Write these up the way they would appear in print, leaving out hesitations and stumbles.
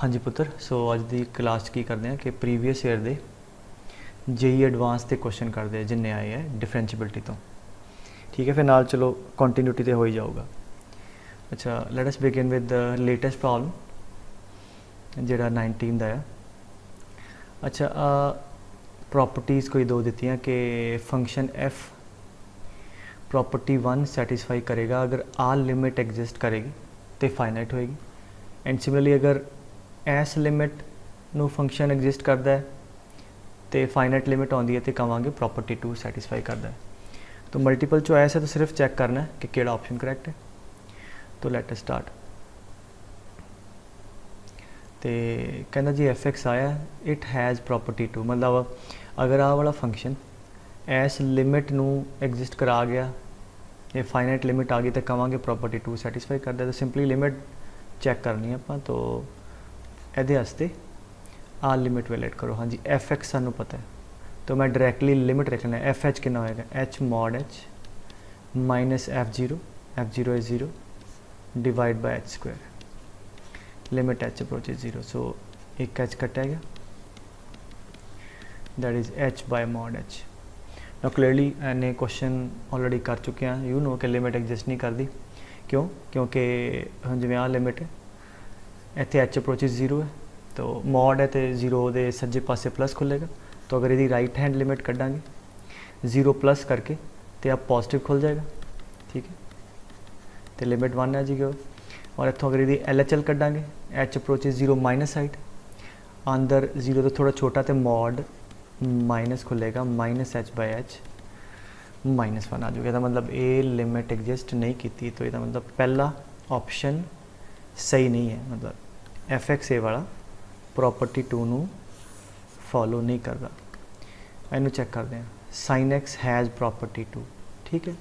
हाँ जी पुत्र, सो अज की क्लास की करते हैं कि प्रीवियस ईयर दे जेई एडवांस के क्वेश्चन करते हैं जिन्ने आए हैं डिफरेंशिएबिलिटी तो। ठीक है, फिर नाल चलो कंटिन्यूटी तो हो ही जाऊगा। अच्छा, let us begin with the latest problem जिहड़ा 19 दा है। अच्छा, प्रॉपर्टीज़ कोई दो दित्तियां कि फंक्शन एफ प्रॉपर्टी 1 सैटिस्फाई करेगा अगर आल लिमिट एग्जिस्ट करेगी तो फाइनाइट होएगी, एंड सिमिलरली अगर एस लिमिट नू फंक्शन एग्जिस्ट करता है तो फाइनाइट लिमिट आती है तो कहांगे प्रॉपर्टी 2 सैटिस्फाई करता है। तो मल्टीपल चॉइस है तो सिर्फ चेक करना है कि केड़ा ऑप्शन करैक्ट है। तो लेट अस स्टार्ट। तो कहना जी एफ एक्स आया इट हैज़ प्रॉपर्टी 2, मतलब अगर आ वाला फंक्शन एस लिमिट नू एग्जिस्ट करा गया ये फाइनाइट लिमिट आ गई तो कहांगे प्रॉपर्टी 2 सैटिस्फाई करता है। तो सिंपली लिमिट चेक करनी है आप, तो ਇਹਦੇ वास्ते आ लिमिट वैलिड करो। हाँ जी, एफ एक्स सानू पता है तो मैं डायरैक्टली लिमिट रखना है। एफ एच कितना होएगा, H mod h minus f zero is 0 divide by h square, limit h approach 0। सो एक एच कटा गया, that is H bye mod H. Now clearly एने क्वेश्चन ऑलरेडी कर चुके हैं, यू नो कि लिमिट एग्जिस्ट नहीं करती। क्यों? क्योंकि हम जिवें आ लिमिट है इतने एच अप्रोच 0 है तो मॉड है तो 0 के सज्जे पासे प्लस खुलेगा। तो अगर यदि राइट हैंड लिमिट कटांगे 0 प्लस करके तो आप पॉजिटिव खुल जाएगा। ठीक है, तो लिमिट 1 है जी। और इतों अगर यदि एल एच एल कटांगे एच अप्रोच 0 माइनस साइड अंदर 0 तो थोड़ा छोटा तो मॉड माइनस खुलेगा माइनस एच बाय एच -1 आ जाएगा। मतलब ये लिमिट एग्जिस्ट नहीं की, तो यदा मतलब पहला ऑप्शन सही नहीं है। मतलब एफ एक्स ए वाला प्रॉपर्टी 2 नू फॉलो नहीं करता। इनू चेक करते हैं। Sine x has property 2। ठीक है,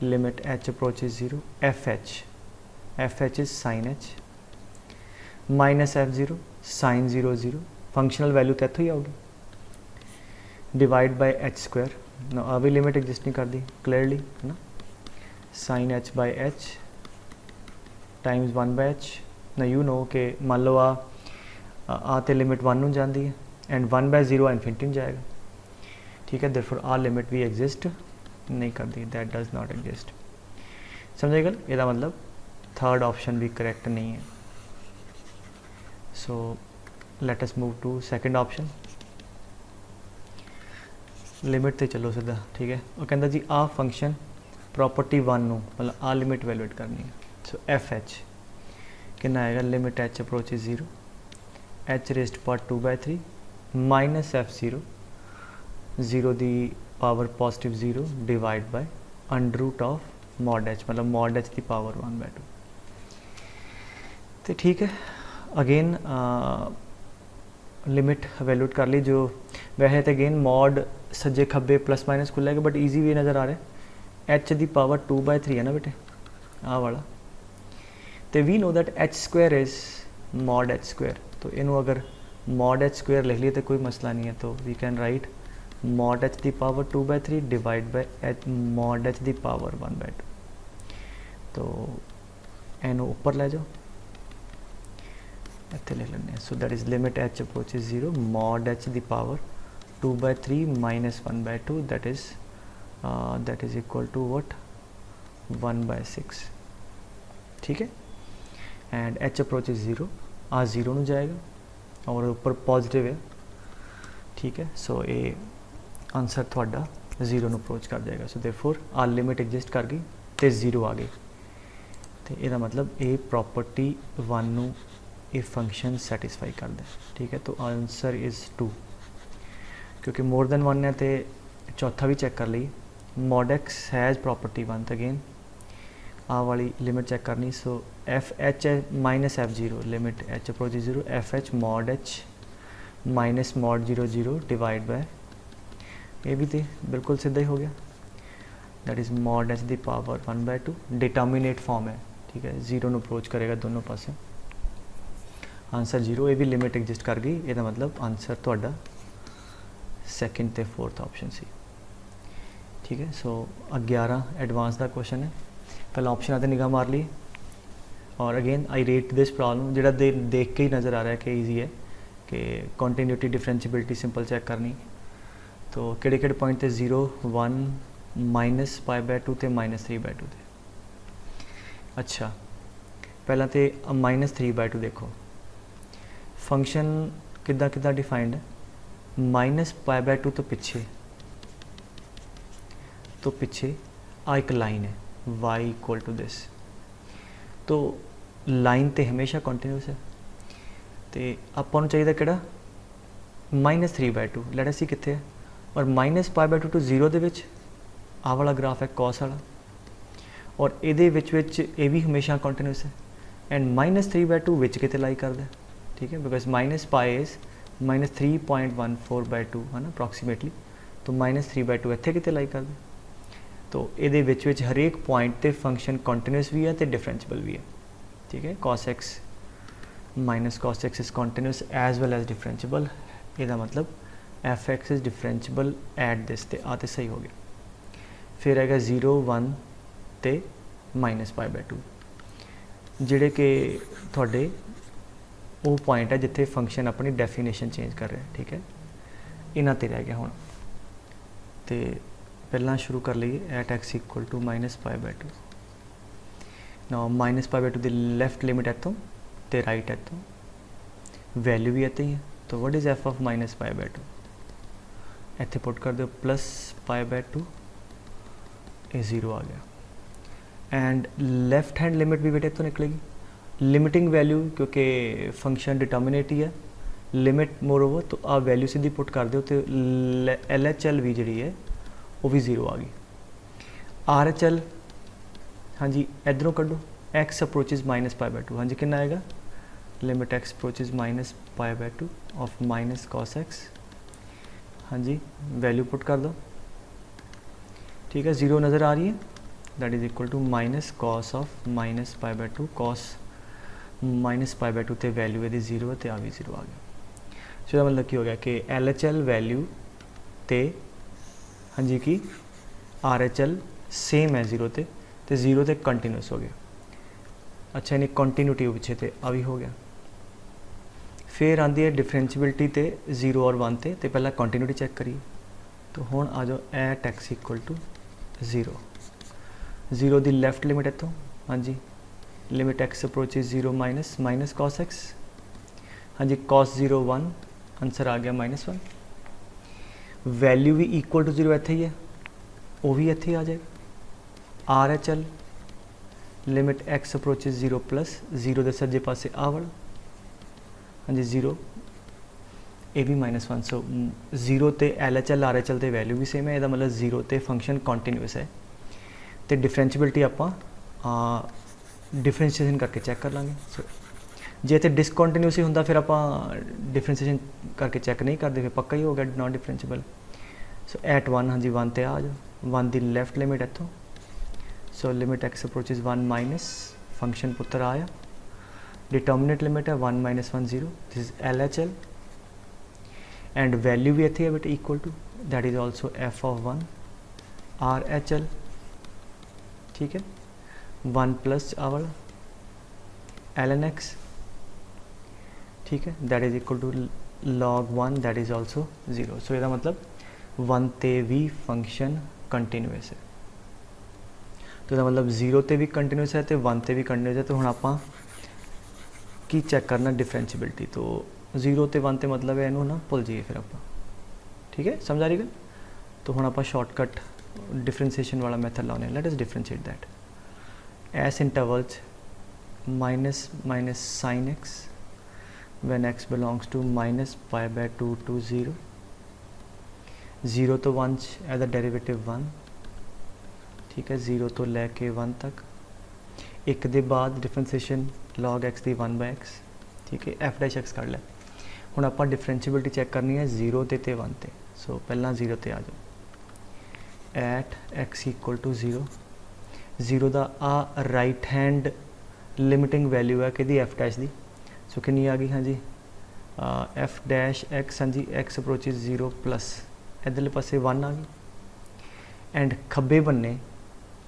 limit h approach 0 f h is sine h minus f zero sine 0 functional value तो इतों ही आऊगी डिवाइड बाय एच स्क्वायर। अभी लिमिट एग्जिस्ट नहीं करती क्लियरली है ना। Sine h by h times 1 by h. ना यू नो कि मान लो आ तो लिमिट 1 नू जाती है एंड 1 बाय 0 इन्फिनिटी जाएगा। ठीक है, देयरफॉर आ लिमिट भी एग्जिस्ट नहीं करती, दैट डज नॉट एग्जिस्ट। समझे गल? इसका मतलब थर्ड ऑप्शन भी करेक्ट नहीं है। So let us move to second option. Limit तो चलो सीधा। ठीक है, वो कहता जी आ फंक्शन प्रॉपर्टी 1 नू मतलब आ लिमिट वैल्यूएट करनी है। सो एफ एच कितना आएगा, limit h approach 0 h raised power 2/3 minus f zero दी power positive 0 divide by under root of mod h, मतलब मॉड एच की पावर 1/2। तो ठीक है, अगेन लिमिट वैल्यूट कर ली। जो वैसे तो अगेन मॉड सज्जे खब्बे प्लस माइनस खुलेगा, बट ईजी वे नज़र आ रहा है। एच की पावर 2/3 है ना बेटे आ वाला। तो we know that h square is mod h square. तो इनू अगर मॉड एच स्क्वायर लिख लिए तो कोई मसला नहीं है। तो we can write mod h की power 2/3 divide by h mod h की पावर 1/2। तो इनू ऊपर ले जाओ, इतने लिख लें। So that is limit h approach 0 mod h की power 2/3 minus 1/2 that is equal to what 1/6। ठीक है, एंड एच अप्रोच 0 आ 0 नू जाएगा और ऊपर पॉजिटिव है। ठीक है, सो ये आंसर थोड़ा 0 नू अप्रोच कर जाएगा। सो देयरफॉर आ लिमिट एग्जिस्ट कर गई तो 0 आ गई। तो यदा मतलब ये प्रॉपर्टी 1 नू ये फंक्शन सैटिस्फाई कर दे। ठीक है, तो आंसर इज़ 2। क्योंकि मोर देन 1 है तो चौथा भी चेक कर ली। मॉड एक्स हैज़ प्रॉपर्टी 1 तो अगेन आ वाली लिमिट चेक करनी। So f h minus f zero limit h approach 0 f h mod h minus mod 0 divide by ये भी तो बिल्कुल सीधा ही हो गया, दैट इज़ मॉड एच दी पावर 1/2 डिटर्मिनेट फॉर्म है। ठीक है, 0 नू अप्रोच करेगा दोनों पासे, आंसर 0। ये भी लिमिट एग्जिस्ट कर गई, ये मतलब आंसर थोड़ा सैकेंड तो फोर्थ ऑप्शन सी। ठीक है, सो 11 एडवांस का क्वेश्चन है। पहला ऑप्शन आते निगाह मार ली। और again I rate this problem जो देख के ही नज़र आ रहा है कि ईजी है कि कॉन्टीन्यूटी डिफरेंशिएबिलिटी सिंपल चेक करनी। तो किहड़े पॉइंट ते 0 1 -π/2 ते -3/2 ते। अच्छा पहला तो -3/2 देखो फंक्शन किदा डिफाइंड है, -π/2 तो पिछे आ एक लाइन है y इक्वल टू दिस। तो लाइन तो हमेशा कॉन्टीन्यूस है तो आपको चाहिए कि -3/2 लेट अस सी कितने है और -π/2 टू 0 दे विच आ वाला ग्राफ है कॉस वाला और ये भी हमेशा कॉन्टीन्यूस है एंड -3/2 विच कितने लाई कर दे, ठीक है, बिकॉज -π इज़ -3.14/2 है ना अप्रॉक्सीमेटली। तो -3/2 इतने कितने लाई कर दे। तो ये हरेक पॉइंट ते फंक्शन कॉन्टीन्यूस भी है तो डिफरेंशिएबल भी है, ठीक है। cos x minus cos x is continuous as well as differentiable. इसका मतलब f x is differentiable at this ते आते सही हो गया। फिर है 0 1 ते -π/2 जिहड़े कि थोड़े वो पॉइंट है जिथे फंक्शन अपनी डेफिनेशन चेंज कर रहे हैं, ठीक है। इन्हां ते रह गया हुण तो पहला शुरू कर लीए एट एक्स इक्वल टू -π/2। ना -π/2 की लैफ्ट लिमिट इतों तो राइट इतों वैल्यू भी इतने ही है। तो व्हाट इज़ एफ ऑफ -π/2 इतने पुट कर दो +π/2 ये 0 आ गया एंड लैफ्ट हैंड लिमिट भी बेटे इतों निकलेगी। लिमिटिंग वैल्यू क्योंकि फंक्शन डिटर्मिनेट ही है लिमिट मोर ओवर तो आ वैल्यू सीधी पुट कर दो तो LHL भी जी है वो भी 0 आ गई। RHL हाँ जी इधरों कड्डो x अप्रोचेज -π/2 हाँ जी कितना आएगा limit x approaches -π/2 of -cos x हाँ जी वैल्यू पुट कर दो, ठीक है। 0 नज़र आ रही है that is equal to -cos of -π/2 cos -π/2 तो वैल्यू यदि 0 है तो आ भी 0 आ गया। सो मतलब की हो गया कि LHL वैल्यू तो हाँ जी की RHL सेम है 0 ते 0 ते कंटिन्यूस हो गया। अच्छा यानी कंटिन्यूटी पिछे तो आ भी हो गया। फिर आती है डिफरेंशिएबिलिटी ते 0 और 1 ते तो पहला कंटिन्यूटी चेक करिए। तो हुण आ जाओ एट एक्स इक्वल टू 0 की लैफ्ट लिमिट इतों हाँ जी limit x approach 0 minus cos x हाँ जी cos 0 1 आंसर आ गया -1। वैल्यू भी इक्वल टू 0 इत्थे ही है वो भी इत्थे आ जाएगा। RHL limit x approach 0 plus 0 के सज्जे पासे आ वाला हाँ जी 0 ये भी -1। सो 0 ते LHL RHL ते वैल्यू भी सेम है यदा मतलब 0 ते फंक्शन कॉन्टीन्यूस है तो डिफरेंशिएबिलिटी आपां डिफरेंशिएशन करके चेक कर लाँगे। सो जे तो डिसकॉन्टीन्यूस ही होंदा फिर आप डिफरेंशिएशन करके चेक नहीं करते फिर पक्का ही हो गया नॉट डिफरेंशिएबल। सो एट 1 हाँ जी 1 ते आ जाओ 1 की लैफ्ट लिमिट इतों so limit x approaches 1 minus function पुत्र आया डिटर्मिनेट लिमिट है 1 - 1 0 this is LHL and value भी इतने है but equal to that is also f of 1 RHL, ठीक है 1 प्लस आवर ln x, ठीक है that is equal to log 1 that is also 0। So इसका मतलब 1 ते भी फंक्शन कंटिन्यूस है तो इसका मतलब 0 ते भी कंटिन्यूस है तो 1 ते भी कंटिन्यूस है। तो हम आप की चेक करना डिफरेंशिएबिलिटी तो 0 ते 1 ते मतलब है इनू ना भुल जाइए फिर आप, ठीक है समझ आ रही गल। तो हम आप शॉर्टकट डिफरेंशिएशन वाला मैथड लाने let us differentiate that as intervals minus minus sine x when x belongs to -π/2 to 0 0 तो 1 एज अ डेरिवेटिव 1, ठीक है 0 तो लैके 1 तक एक दे बाद डिफरेंशिएशन log x की 1/x, ठीक है f डैश x कर लिया। हुण आप डिफरेंशिएबिलिटी चेक करनी है 0 ते 1 ते। सो पहला 0 ते आ जाओ एट x इक्वल टू 0 का आ राइट हैंड लिमिटिंग वैल्यू है कि f डैश की। सो कितनी आ गई हाँ जी f डैश x हाँ जी x अप्रोचेज 0 प्लस इधरले पासे 1 आ गई एंड खब्बे बन्ने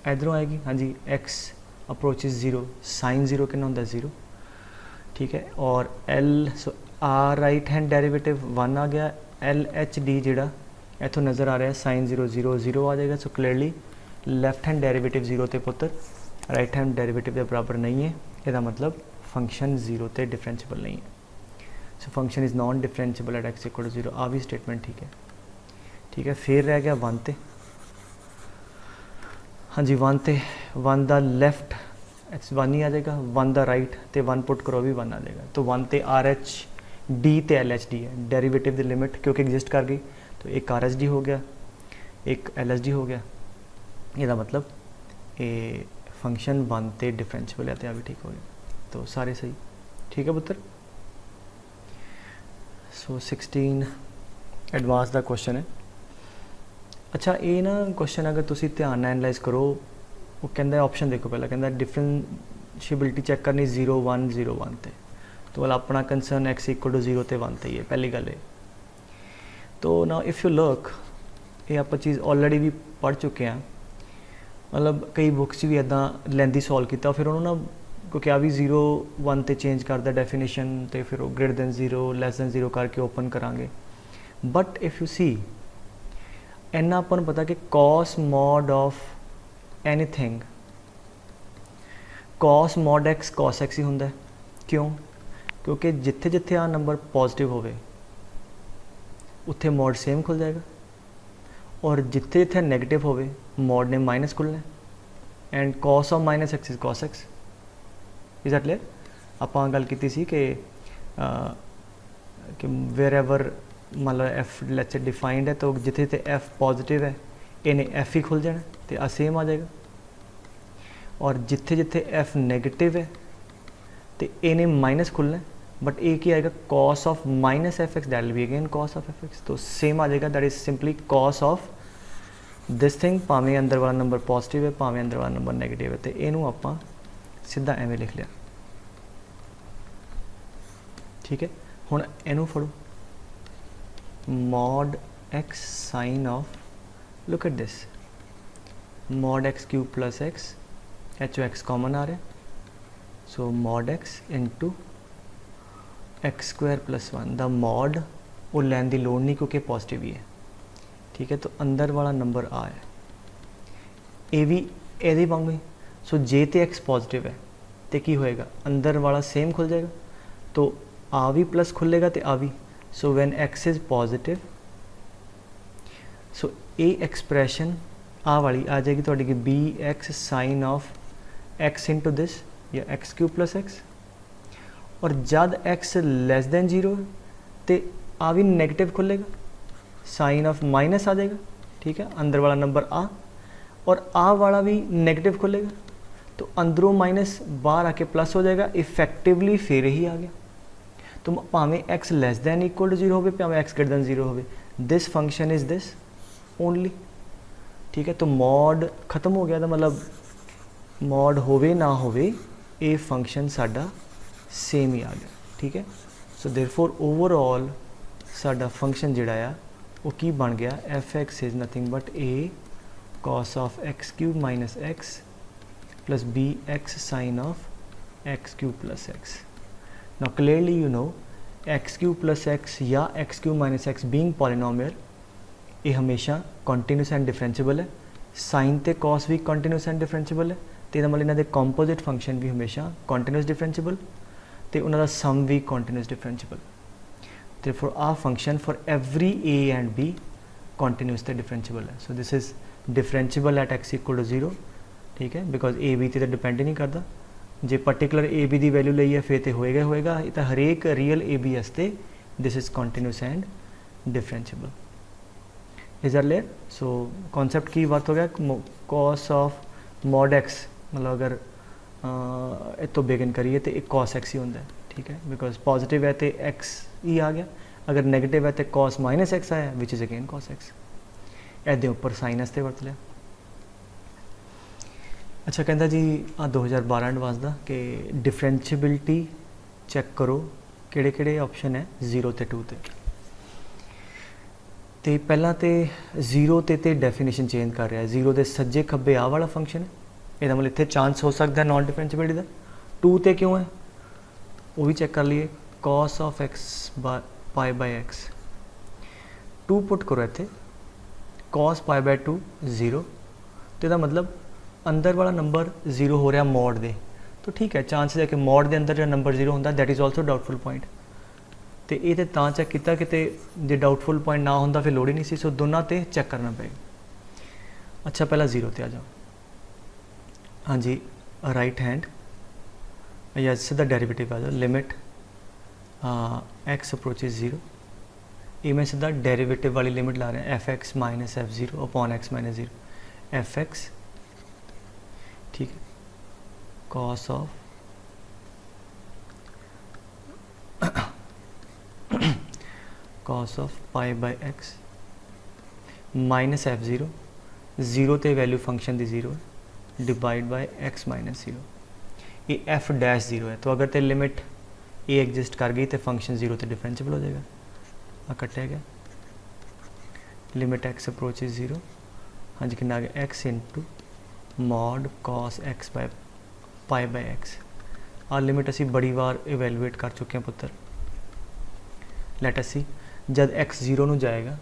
इधरों आएगी हाँ जी x अप्रोचेज 0, साइन 0 कितना होंदा 0, ठीक है। और also R right hand derivative 1 आ गया, एल एच डी जिहड़ा इत्थों नज़र आ रहा है साइन 0 0 0 आ जाएगा। सो क्लीयरली लैफ्ट हैंड डेरिवेटिव 0 ते पुत्र राइट हैंड डेरिवेटिव के बराबर नहीं है, इसका मतलब फंक्शन 0 ते डिफरेंशिएबल नहीं है। So function is non differentiable at x equal to 0, आ भी स्टेटमेंट ठीक है, ठीक है। फिर रह गया 1 ते, हाँ जी 1 ते 1 दा लैफ्ट एक्स 1 ही आ जाएगा, 1 दा राइट ते 1 पुट करो भी 1 आ जाएगा। तो 1 ते आर एच डी ते एल एच डी है, डेरिवेटिव दी लिमिट क्योंकि एग्जिस्ट कर गई तो एक आर एच डी हो गया, एक एल एच डी हो गया, इसका मतलब ये फंक्शन 1 ते डिफरेंशिएबल है, तो भी ठीक हो गया। तो सारे सही, ठीक है पुत्र। सो 16 एडवांस का क्वेश्चन है। अच्छा ये ना क्वेश्चन अगर तुसी ध्यान नाल एनालाइज करो, वो कहता ऑप्शन देखो, पहला कहता डिफरेंशिएबिलिटी चेक करनी 0 1 0 1 ते, तो वाला अपना कंसर्न एक्स इक्वल टू 0 ते 1 ते ही है, पहली गल है। तो ना इफ़ यू लुक, ये आप चीज़ ऑलरेडी भी पढ़ चुके हैं, मतलब कई बुक्स भी इदा लेंदी सॉल्व किया, फिर उन्होंने ना क्योंकि आ भी 0 1 ते चेंज करता डेफिनेशन, तो फिर वो ग्रेटर दैन 0 लैस दैन 0 करके ओपन करांगे। बट इफ़ यू सी इन्ना अपन पता कि cos mod of anything, cos mod x cos x ही होंदा है। क्यों? क्योंकि जिथे जिथे आ नंबर पॉजिटिव होवे उत्थे मॉड सेम खुल जाएगा, और जिथे जिथे नेगेटिव होवे मॉड ने माइनस खुलना है, and cos of minus x is cos x. Is that clear? आपां गल कीती सी कि वेयर एवर मतलब एफ लेट्स से डिफाइंड है, तो जिथे जिथे एफ पॉजिटिव है इन्हें एफ ही खुल जाना, तो आ सेम आ जाएगा। और जिथे जिथे एफ नेगेटिव है तो इन्हें माइनस खुलना है, बट एक ही आएगा cos of minus F x, that will be again cos of f x, तो सेम आ जाएगा। That is simply cos of this thing, भावें अंदर वाला नंबर पॉजिटिव है भावें अंदर वाला नंबर नेगेटिव है, तो इनू आपां सीधा एवें लिख लिया, ठीक है। हुण इनू फड़ो, mod x sin of, look at this, mod x cube plus x, h x common आ रहा है, so mod x into x square plus 1, the mod वो लैन की लोड़ नहीं क्योंकि पॉजिटिव ही है, ठीक है। तो अंदर वाला नंबर आ है, ये भी ये वांगू ही, सो जे तो x पॉजिटिव है तो की होएगा, अंदर वाला सेम खुल जाएगा, तो आ भी प्लस खुलेगा तो आ भी। So when x is positive, so ये एक्सप्रैशन आ वाली आ जाएगी थोड़ी कि be x sine of x into this या एक्स क्यूब प्लस एक्स, और जब x लेस दैन 0 तो आ भी नेगेटिव खुलेगा, साइन ऑफ माइनस आ जाएगा, ठीक है। अंदर वाला नंबर आ और आ वाला भी नेगेटिव खुलेगा, तो अंदरों माइनस बाहर आके प्लस हो जाएगा, इफेक्टिवली फिर ही आ गया। तो भावें x less than equal to 0 हो, भावें x ग्रेटर दैन 0 हो, this function is this only, ठीक है। तो मॉड खत्म हो गया, तो मतलब मॉड होवे ना होवे ये फंक्शन साडा सेम ही आ गया, ठीक है। सो देयरफॉर ओवरऑल साडा फंक्शन जिहड़ा आ वो की बन गया, f x is nothing but a cos of x cube minus x plus b x sine of x cube plus x. Now clearly you know x cube plus x या x cube minus x being polynomial ये हमेशा continuous and differentiable है, sin ते cos भी continuous and differentiable है, तो इहदा मतलब इन्हां दे composite function भी हमेशा continuous differentiable, तो उन्हां दा sum भी continuous differentiable। Therefore our function for every a and b continuous ते differentiable है। So this is differentiable at x equal to 0, ठीक है, because a b ते डिपेंड ही नहीं करता। जे पर्टिकुलर ए बी की वैल्यू ली है फिर तो होएगा, ये तो हरेक रियल ए बी वास्ते this is continuous and differentiable. Is are clear? So concept की बात हो गया, कॉस ऑफ मॉड एक्स, मतलब अगर इतो बिगिन करिए तो एक कॉस एक्स ही होंगे, ठीक है, बिकॉज पॉजिटिव है तो एक्स ही आ गया, अगर नेगेटिव है तो कॉस माइनस एक्स आया which is again cos x, एदे उपर साइनस ते वरत लिया। अच्छा कहता जी आ 2012 एडवांस का कि डिफरेंशिएबिलिटी चेक करो किहड़े किहड़े ऑप्शन है 0 ते 2 ते पहला तो 0 ते डेफिनेशन चेंज कर रहा है, 0 के सज्जे खब्बे आ वाला फंक्शन है ਇਹਦਾ ਮਤਲਬ ਇੱਥੇ ਚਾਂਸ ਹੋ ਸਕਦਾ ਨॉन डिफरेंशिएबिलिटी ਦਾ 2 ਤੇ ਕਿਉਂ ਹੈ ਉਹ ਵੀ ਚੈੱਕ ਕਰ ਲਈਏ cos of x pi by x 2 put करो ਇੱਥੇ cos pi by 2 0 तो ਇਹਦਾ मतलब अंदर वाला नंबर 0 हो रहा मॉड दे तो ठीक है चांसेस है कि मॉड के अंदर जो नंबर 0 होंदा that is also doubtful point तो ये तो चेक किया कि जो डाउटफुल पॉइंट ना होंदा फिर लोड़ ही नहीं सी सो दोनों ते चेक करना पेगा। अच्छा पहला 0 ते आ जाओ हाँ जी राइट हैंड या सीधा डेरिवेटिव आ जाओ लिमिट x अप्रोचेज 0 ये मैं सीधा डेरिवेटिव वाली लिमिट ला रहे हैं F x minus F zero upon x minus zero F x ठीक है cos of cos of pi by x minus F zero zero ते वैल्यू फंक्शन दी ज़ीरो है divide by x minus zero ये F dash zero है तो अगर ते limit ए exist कर गई तो फंक्शन ज़ीरो ते डिफरेंशिएबल हो जाएगा कटिया गया लिमिट एक्स अप्रोचेज 0 हाँ जी कितना आ गया x into mod cos x by pi by x आ लिमिट असी बड़ी बार इवेलुएट कर चुके हैं पुत्र लेट अस सी जब एक्स 0 नू जाएगा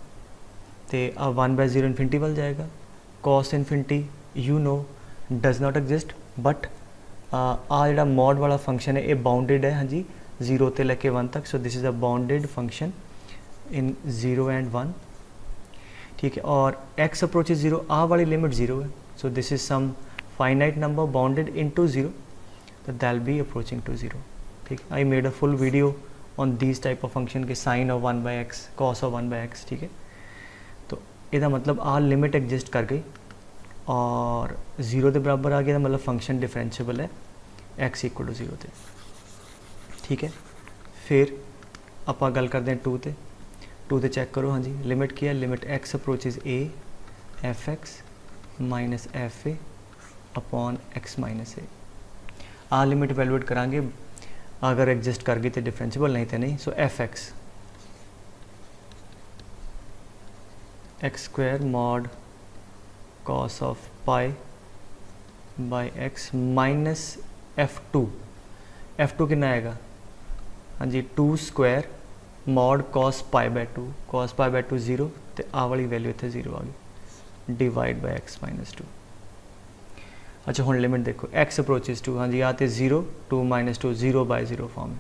तो आ 1/0 इन्फिनिटी वाल जाएगा cos infinity you know does not exist but आ जो मॉड वाला फंक्शन है ये बाउंडेड है हाँ जी 0 ते लेके 1 तक सो this is a bounded function in 0 and 1 ठीक है और x अप्रोचेज 0 आ वाली लिमिट 0 है so this is some finite number bounded into 0 तो दैल बी अप्रोचिंग टू 0 ठीक I made a full video on this type of function के sine of 1/x cos of 1/x ठीक है तो इसका मतलब आ लिमिट एग्जिस्ट कर गई और 0 के बराबर आ गया मतलब फंक्शन डिफरेंशिएबल है x इक्वल टू 0 ते ठीक है फिर आप गल करते हैं 2 ते 2 ते चेक करो हाँ जी लिमिट की है limit x approaches a f x minus f a upon x minus a आ लिमिट वैल्यूएट करांगे अगर एग्जिस्ट कर गई तो डिफरेंशिएबल नहीं तो नहीं so f x square mod cos of pi by x minus f two कितना आएगा हाँ जी 2 square mod cos pi by 2 0 तो आ वाली वैल्यू इतने 0 आ गई डिवाइड बाय एक्स माइनस 2 अच्छा हुण लिमिट देखो एक्स अप्रोचेज 2 हाँ जी आ तो 0 2 माइनस 2 0/0 फॉर्म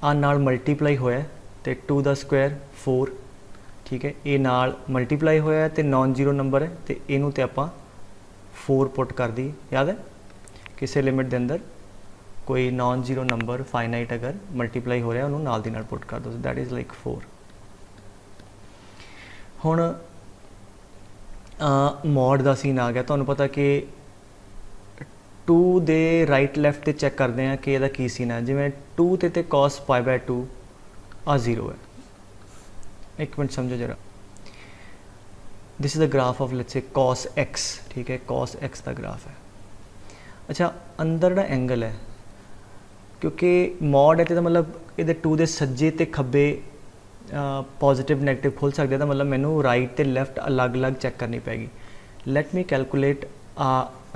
आ नाल मल्टीप्लाई होया तो 2 का स्क्वायर 4 ठीक है ये नाल मल्टीप्लाई होया तो नॉन जीरो नंबर है तो इनू तो आप 4 पुट कर दी याद है किसी लिमिट के अंदर कोई नॉन जीरो नंबर फाइनाइट अगर मल्टीप्लाई हो रहा है उन्होंने नाल दी नाल पुट कर दो दैट इज़ लाइक 4 हुण मॉड का सीन आ गया तो पता कि 2 दे राइट लैफ्ट ते चेक करते हैं कि यदा की सीन है जिमें 2 ते कॉस पाई बाय 2 आ 0 है एक मिनट समझो जरा this is the graph of let's say cos x ठीक है कॉस एक्स का ग्राफ है अच्छा अंदर ना एंगल है क्योंकि मॉड है तो मतलब ये 2 के सज्जे तो खब्बे पॉजिटिव नैगेटिव खुल सकते तो मतलब मैनू राइट तो लैफ्ट अलग अलग चेक करनी पैगी let me calculate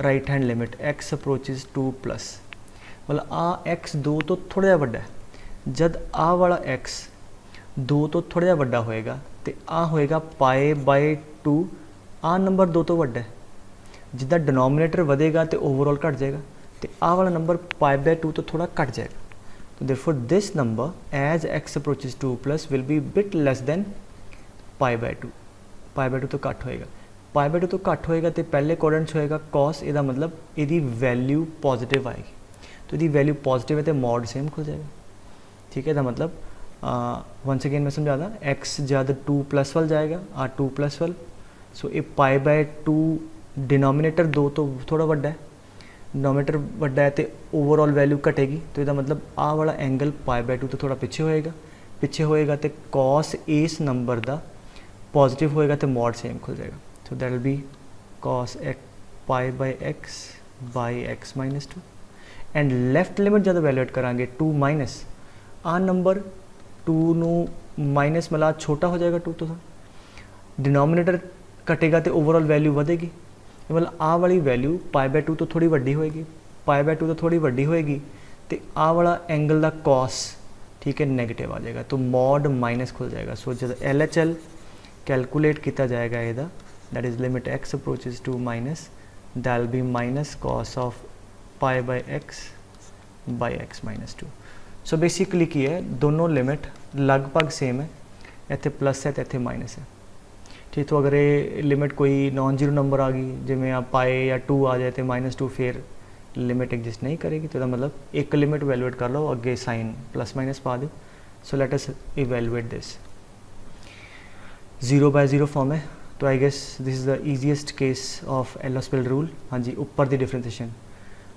right hand limit x approaches 2 plus मतलब आ एक्स 2 तो थोड़ा जिहा वड्डा है जब आ वाला एक्स 2 तो थोड़ा जिहा वड्डा होएगा तो आ होएगा पाए बाय 2 आ नंबर 2 तो वड्डा है जिदा डिनोमिनेटर वधेगा तो ओवरऑल घट जाएगा तो आ वाला नंबर पाई बाय 2 तो थोड़ा घट जाएगा तो therefore this number as x approaches 2 plus will be bit less than pi by 2 तो घट होएगा पाई बाय 2 तो घट होएगा तो पहले कोऑर्डिनेट होएगा कॉस इसका मतलब यदी वैल्यू पॉजिटिव आएगी तो यदी वैल्यू पॉजिटिव है तो मॉड सेम खुल जाएगा ठीक है इसका मतलब वंस अगेन मैं समझा दा एक्स जब 2 प्लस वाल जाएगा आ 2 प्लस वाल सो ये पाई बाय 2 डिनोमिनेटर 2 तो थोड़ा वड्डा है डिनोमिनेटर वड्डा है तो ओवरऑल वैल्यू घटेगी तो इसका मतलब आ वाला एंगल पाई बाय 2 तो थोड़ा पिछे होएगा तो कॉस इस नंबर का पॉजिटिव होएगा तो मॉड सेम खुल जाएगा so that will be cos pi by x by x minus 2 and left limit जब वैल्यूएट करांगे 2 माइनस आ नंबर 2 नू माइनस मतलब छोटा हो जाएगा 2 तो डिनोमिनेटर कटेगा तो ओवरऑल वैल्यू बढ़ेगी मतलब आ वाली वैल्यू π/2 तो थोड़ी वड्डी होएगी, π/2 तो थोड़ी वड्डी होएगी, तो आ वाला एंगल का कॉस ठीक है नेगेटिव आ जाएगा, तो मॉड माइनस खुल जाएगा। सो जो LHL कैलकुलेट किया जाएगा ਇਹਦਾ, that is limit x approaches to minus, that will be minus cos of π/x by x minus 2। So basically की है दोनों लिमिट लगभग सेम है, इतने प्लस है तो इतने माइनस है ठीक। तो अगर ये लिमिट कोई नॉन जीरो नंबर आ गई जिमें आप पाए या 2 आ जाए तो -2 फिर लिमिट एग्जिस्ट नहीं करेगी, तो मतलब एक लिमिट इवैल्यूएट कर लो, अगे साइन प्लस माइनस पा दो। So let us evaluate this 0/0 form है, तो I guess this is the easiest case of L'Hospital rule. हाँ जी, ऊपर की डिफरेंशिएशन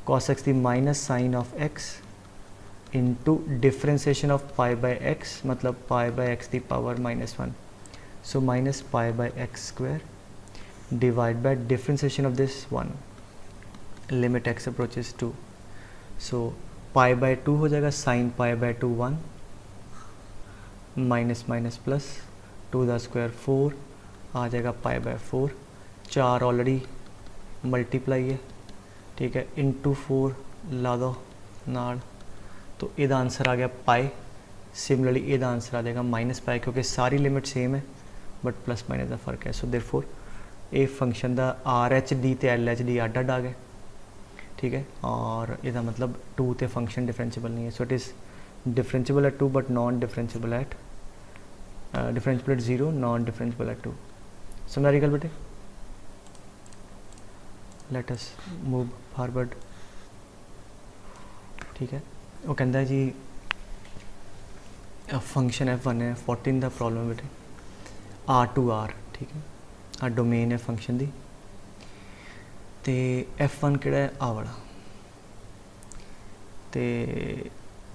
cos x की minus sine of x into differentiation of π/x मतलब π/x की power -1, so minus π/x square divide by differentiation of this 1 limit x approaches 2, so π/2 हो जाएगा sin π/2 1 minus minus plus 2 का स्क्वायर 4 आ जाएगा π/4, 4 already multiply है ठीक है, इंटू 4 ला दो नाल, तो इसका आंसर आ गया पाई। सिमिलरली इसका आंसर आ जाएगा -π, क्योंकि सारी लिमिट सेम है बट प्लस माइनस का फर्क है। सो देयरफॉर ये फंक्शन का RH/D तो LH/D अड आ गए ठीक है, और इसका मतलब 2 तो फंक्शन डिफरेंशिएबल नहीं है। So it is differentiable eight 2 but non differentiable eight 0, non differentiable eight 2। समझ गल बेटे, लेट अस मूव फॉरवर्ड ठीक है। वो कहता है जी फंक्शन F1 है 14 का प्रॉब्लम बेटे R/R ठीक है, आ डोमेन है फंक्शन की, तो F1 किहड़ा है आ वाला, तो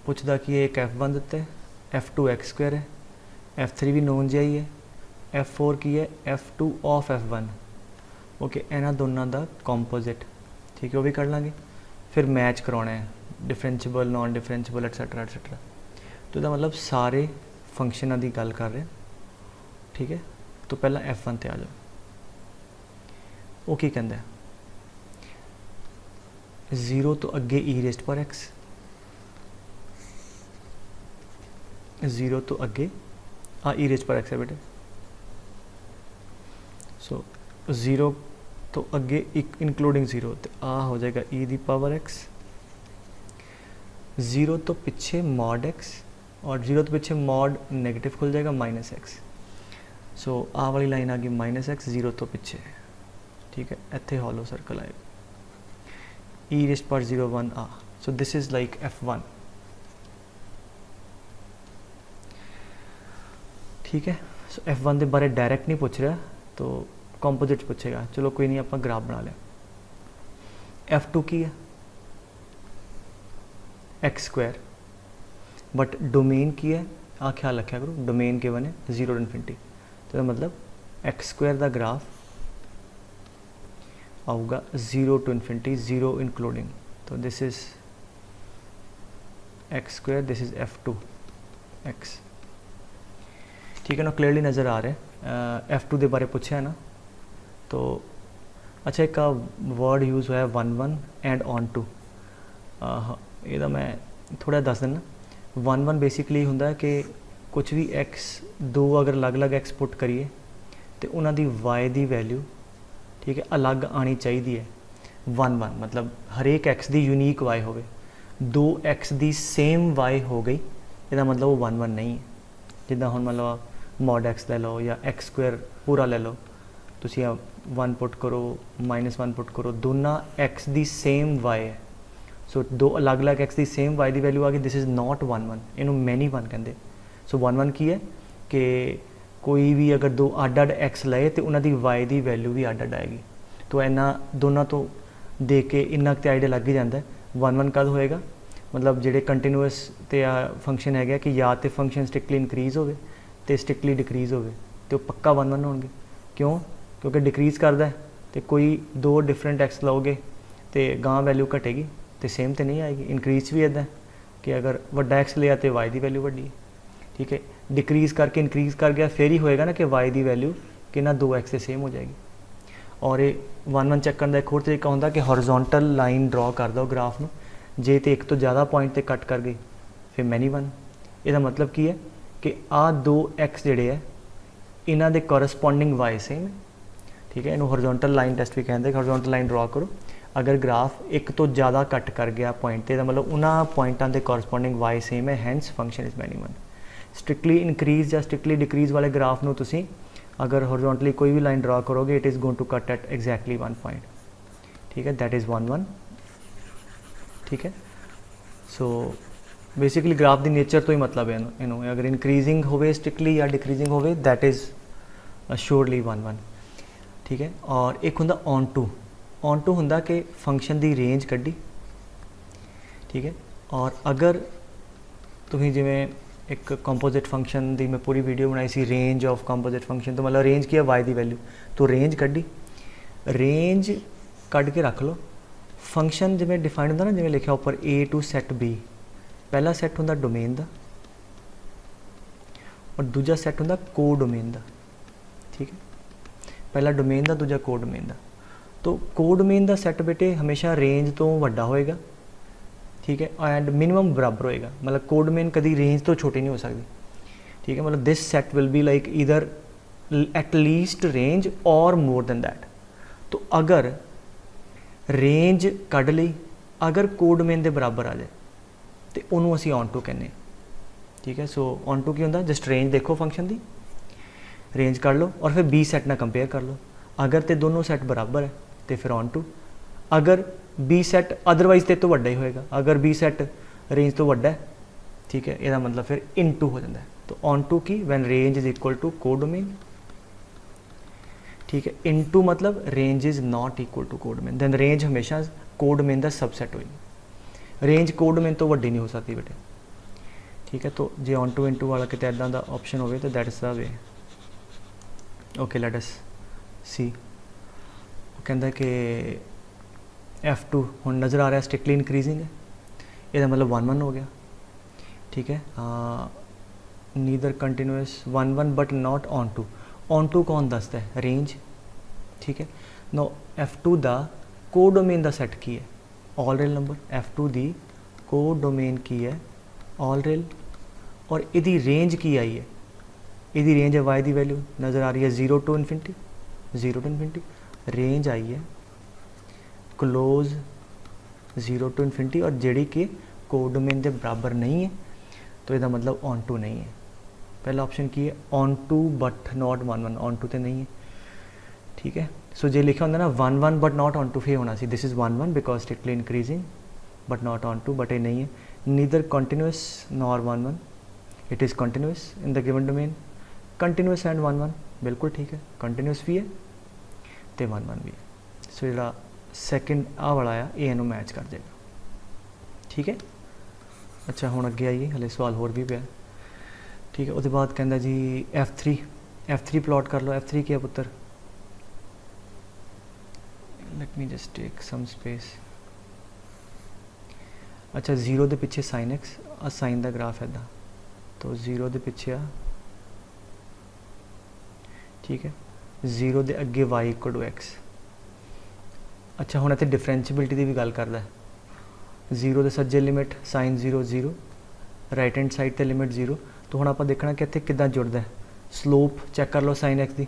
पुछदा कि एक F1 दिता है, F2 x² है, F3 भी नोन जिहा ही है, F4 की है F2 ऑफ F1 ओके, इन्हां दोनों का कॉम्पोजिट ठीक है, वो भी कर लाँगे। फिर मैच करवाना है डिफरेंशिएबल नॉन डिफरेंशिएबल एटसैट्रा एटसैट्रा, तो इसका मतलब सारे फंक्शनों की गल कर रहे हैं ठीक है। तो पहला F1 ते आ जाओ, वो की कहता है 0 तो अगे e⁻x, 0 तो अगे आ e⁻x है बेटे, सो 0 तो अगे इंक्लूडिंग 0 तो आ हो जाएगा e⁻x, 0 तो पीछे मॉड x, और 0 तो पीछे मॉड नेगेटिव खुल जाएगा -x। सो आ वाली लाइन आ गई -x, 0 तो पीछे ठीक है, इतने हॉलो सर्कल आएगा e⁻01 आ। So this is like F1 ठीक है। सो F1 के बारे डायरैक्ट नहीं पूछ रहा, तो कॉम्पोजिट पूछेगा, चलो कोई नहीं, आप ग्राफ बना लिया। F2 की है x², बट डोमेन की है आ ख्याल रखा करो, डोमेन के बने 0 to ∞, तो मतलब x² का ग्राफ आऊगा 0 to ∞, 0 इंक्लूडिंग, तो this is x², this is F2 x ठीक है ना, क्लियरली नज़र आ रहा है। F2 के बारे पूछा है ना, तो अच्छा एक वर्ड यूज़ होया 1 एंड ऑन टू, ये मैं थोड़ा दस देना। 1 बेसिकली होंदा है कि कुछ भी x2 अगर अलग अलग x पुट करिए तो उन्होंने y की वैल्यू ठीक है अलग आनी चाहिए है। 1 मतलब हरेक x की यूनीक y हो, 2 x की सेम y हो गई, इसका मतलब वो 1 नहीं है। जिदा हम मतलब मॉड x ले लो या x² पूरा ले लो, तुसी 1 पुट करो -1 पुट करो, दोनों x की सेम y है। सो दो अलग अलग x की सेम y की वैल्यू आ गई, दिस इज़ नॉट 1 इनू मैनी 1 कहते। सो 1 की है कि कोई भी अगर दो अड अड x लाए तो उन्होंने y की वैल्यू भी अड अड आएगी। तो इन्होंने दोनों तो देख के इन्ना तो आइडिया लग ही जाता है 1 कद होएगा, मतलब जोड़े कंटिन्यूअस तो फंक्शन है कि या तो फंक्शन स्ट्रिक्टली इनक्रीज़ हो तो स्ट्रिक्टली डिक्रीज़ हो तो पक्का 1 होंगे। क्यों? क्योंकि डिक्रीज़ करता है तो कोई दो डिफरेंट एक्स लाओगे तो गां वैल्यू घटेगी तो सेम तो नहीं आएगी। इनक्रीज़ भी इदा कि अगर वड्डा एक्स लिया तो वाई की वैल्यू वड्डी है, ठीक है। डिक्रीज़ करके इनक्रीज़ कर गया फिर ही होएगा ना कि वाई की वैल्यू कि ना 2x से सेम हो जाएगी। और ये 1 1 चैक करने का एक होर तरीका होंदा कि हॉरिजॉन्टल लाइन ड्रॉ कर दो ग्राफ में, जे तो एक तो ज़्यादा पॉइंट ते कट कर गई फिर मैनी वन। इसका मतलब की है कि आ 2 x जिहड़े है इन्हां दे कोरस्पोंडिंग y सेम है, ठीक है। इन्हू हॉरिजॉन्टल लाइन टेस्ट भी कहते हैं। हॉरिजॉन्टल लाइन ड्रॉ करो, अगर ग्राफ एक तो ज़्यादा कट कर गया पॉइंट ते, मतलब उन्हां पॉइंटां दे कोरस्पोंडिंग y सेम है, hence function is many one. Strictly increase या स्ट्रिक्टली डिक्रीज वाले ग्राफ नू तुसीं अगर हॉरिजॉन्टली कोई भी लाइन ड्रॉ करोगे it is going to cut at exactly 1 point, ठीक है। दैट इज़ 1 1, ठीक है। सो बेसिकली ग्राफ दी नेचर तो ही मतलब है इनू, अगर इंक्रीजिंग होवे स्ट्रिक्टली या डिक्रीजिंग होवे दैट इज़ श्योरली 1 1, ठीक है। और एक हुंदा ऑन टू हुंदा कि फंक्शन दी रेंज कड्डी, ठीक है। और अगर तुसीं जिवें एक कंपोजिट फंक्शन दी मैं पूरी वीडियो बनाई सी रेंज ऑफ कंपोजिट फंक्शन, तो मतलब रेंज की है वाई दी वैल्यू, तो रेंज कड्डी, रेंज कढ़ के रख लो। फंक्शन जिवें डिफाइंड होंदा ना, जिवें लिखा ऊपर ए टू सैट बी, पहला सैट होंदा डोमेन दा और दूजा सैट होंदा को डोमेन दा, ठीक है। पहला डोमेन दा, दूजा को डोमेन दा। तो को डोमेन दा सैट बेटे हमेशा रेंज तो वड्डा होएगा, ठीक है, एंड मिनिमम बराबर होएगा, मतलब को डोमेन कभी रेंज तो छोटी नहीं हो सकती, ठीक है। मतलब this set will be like either at least range और मोर देन दैट। तो अगर रेंज कढ़ ली, अगर को डोमेन के बराबर आ जाए तो उन्होंने असी ऑन टू कहने, ठीक है। सो ऑन टू की होंदा, जस्ट रेंज देखो फंक्शन की, रेंज कर लो और फिर बी सैट ना कंपेयर कर लो, अगर तो दोनों सैट बराबर है तो फिर ऑन टू, अगर बी सैट अदरवाइज तो वड्डा ही होएगा, अगर बी सैट रेंज तो वड्डा है, ठीक है, यदा मतलब फिर इन टू हो जाता है। तो ऑन टू की when range is equal to codomain, ठीक है, इन टू मतलब range is not equal to codomain, then range हमेशा को डोमेन का सबसैट होगी, रेंज को डोमेन तो वड्डी नहीं हो सकती बेटे, ठीक है। तो जे ऑन टू इन टू वाला कितने इदा का ऑप्शन हो तो that is the way. Okay let us see, कहता कि F2 हुण नज़र आ रहा है स्ट्रिक्टली इंक्रीजिंग है, यदा मतलब 1 1 हो गया, ठीक है। Neither continuous 1 1 but not onto कौन दसदा है, रेंज, ठीक है। नो F2 दा को डोमेन का सैट की है, ऑल रियल नंबर, F2 दी को डोमेन की है ऑल रियल, और इदी रेंज की आई है, इदी रेंज है वाई दी वैल्यू नज़र आ रही है 0 to infinity, 0 to infinity, range आई है क्लोज 0 to इन्फिनिटी, और जेड़ी कि को डोमेन के बराबर नहीं है, तो इसका मतलब ऑन टू नहीं है। पहला ऑप्शन की है onto but not 1 1, onto तो नहीं है, ठीक है। सो जे लिखा होंगे ना 1 1 बट नॉट ऑन टू, फिर होना सी this is 1 1 because strictly increasing but not onto, but ये नहीं है। Neither continuous nor 1 1, it is continuous in the given domain, continuous and 1 1 बिल्कुल ठीक है, कंटिन्यूस भी है तो 1 1 भी है। सो जो सैकेंड आ वाला आ ये मैच कर जाएगा, ठीक है। अच्छा हुण अगे आइए, हले सवाल होर भी पिया, ठीक है। उसके बाद कहता जी F3 प्लॉट कर लो। F3 क्या पुत्र, let me just take some space. अच्छा 0 के पिछे sin x, साइन का ग्राफ है इदा, तो 0 के पिछे आ, ठीक है, 0 के अगे y इक्वल टू x। अच्छा हुण इत्थे डिफरेंशिएबिलिटी की भी गल करदा है, 0 के सज्जे limit sine 0 0, right hand side ते लिमिट 0। तो हुण आपां देखना कि इत्थे किद्दां जुड़दा है, स्लोप चैक कर लो साइन एक्स की,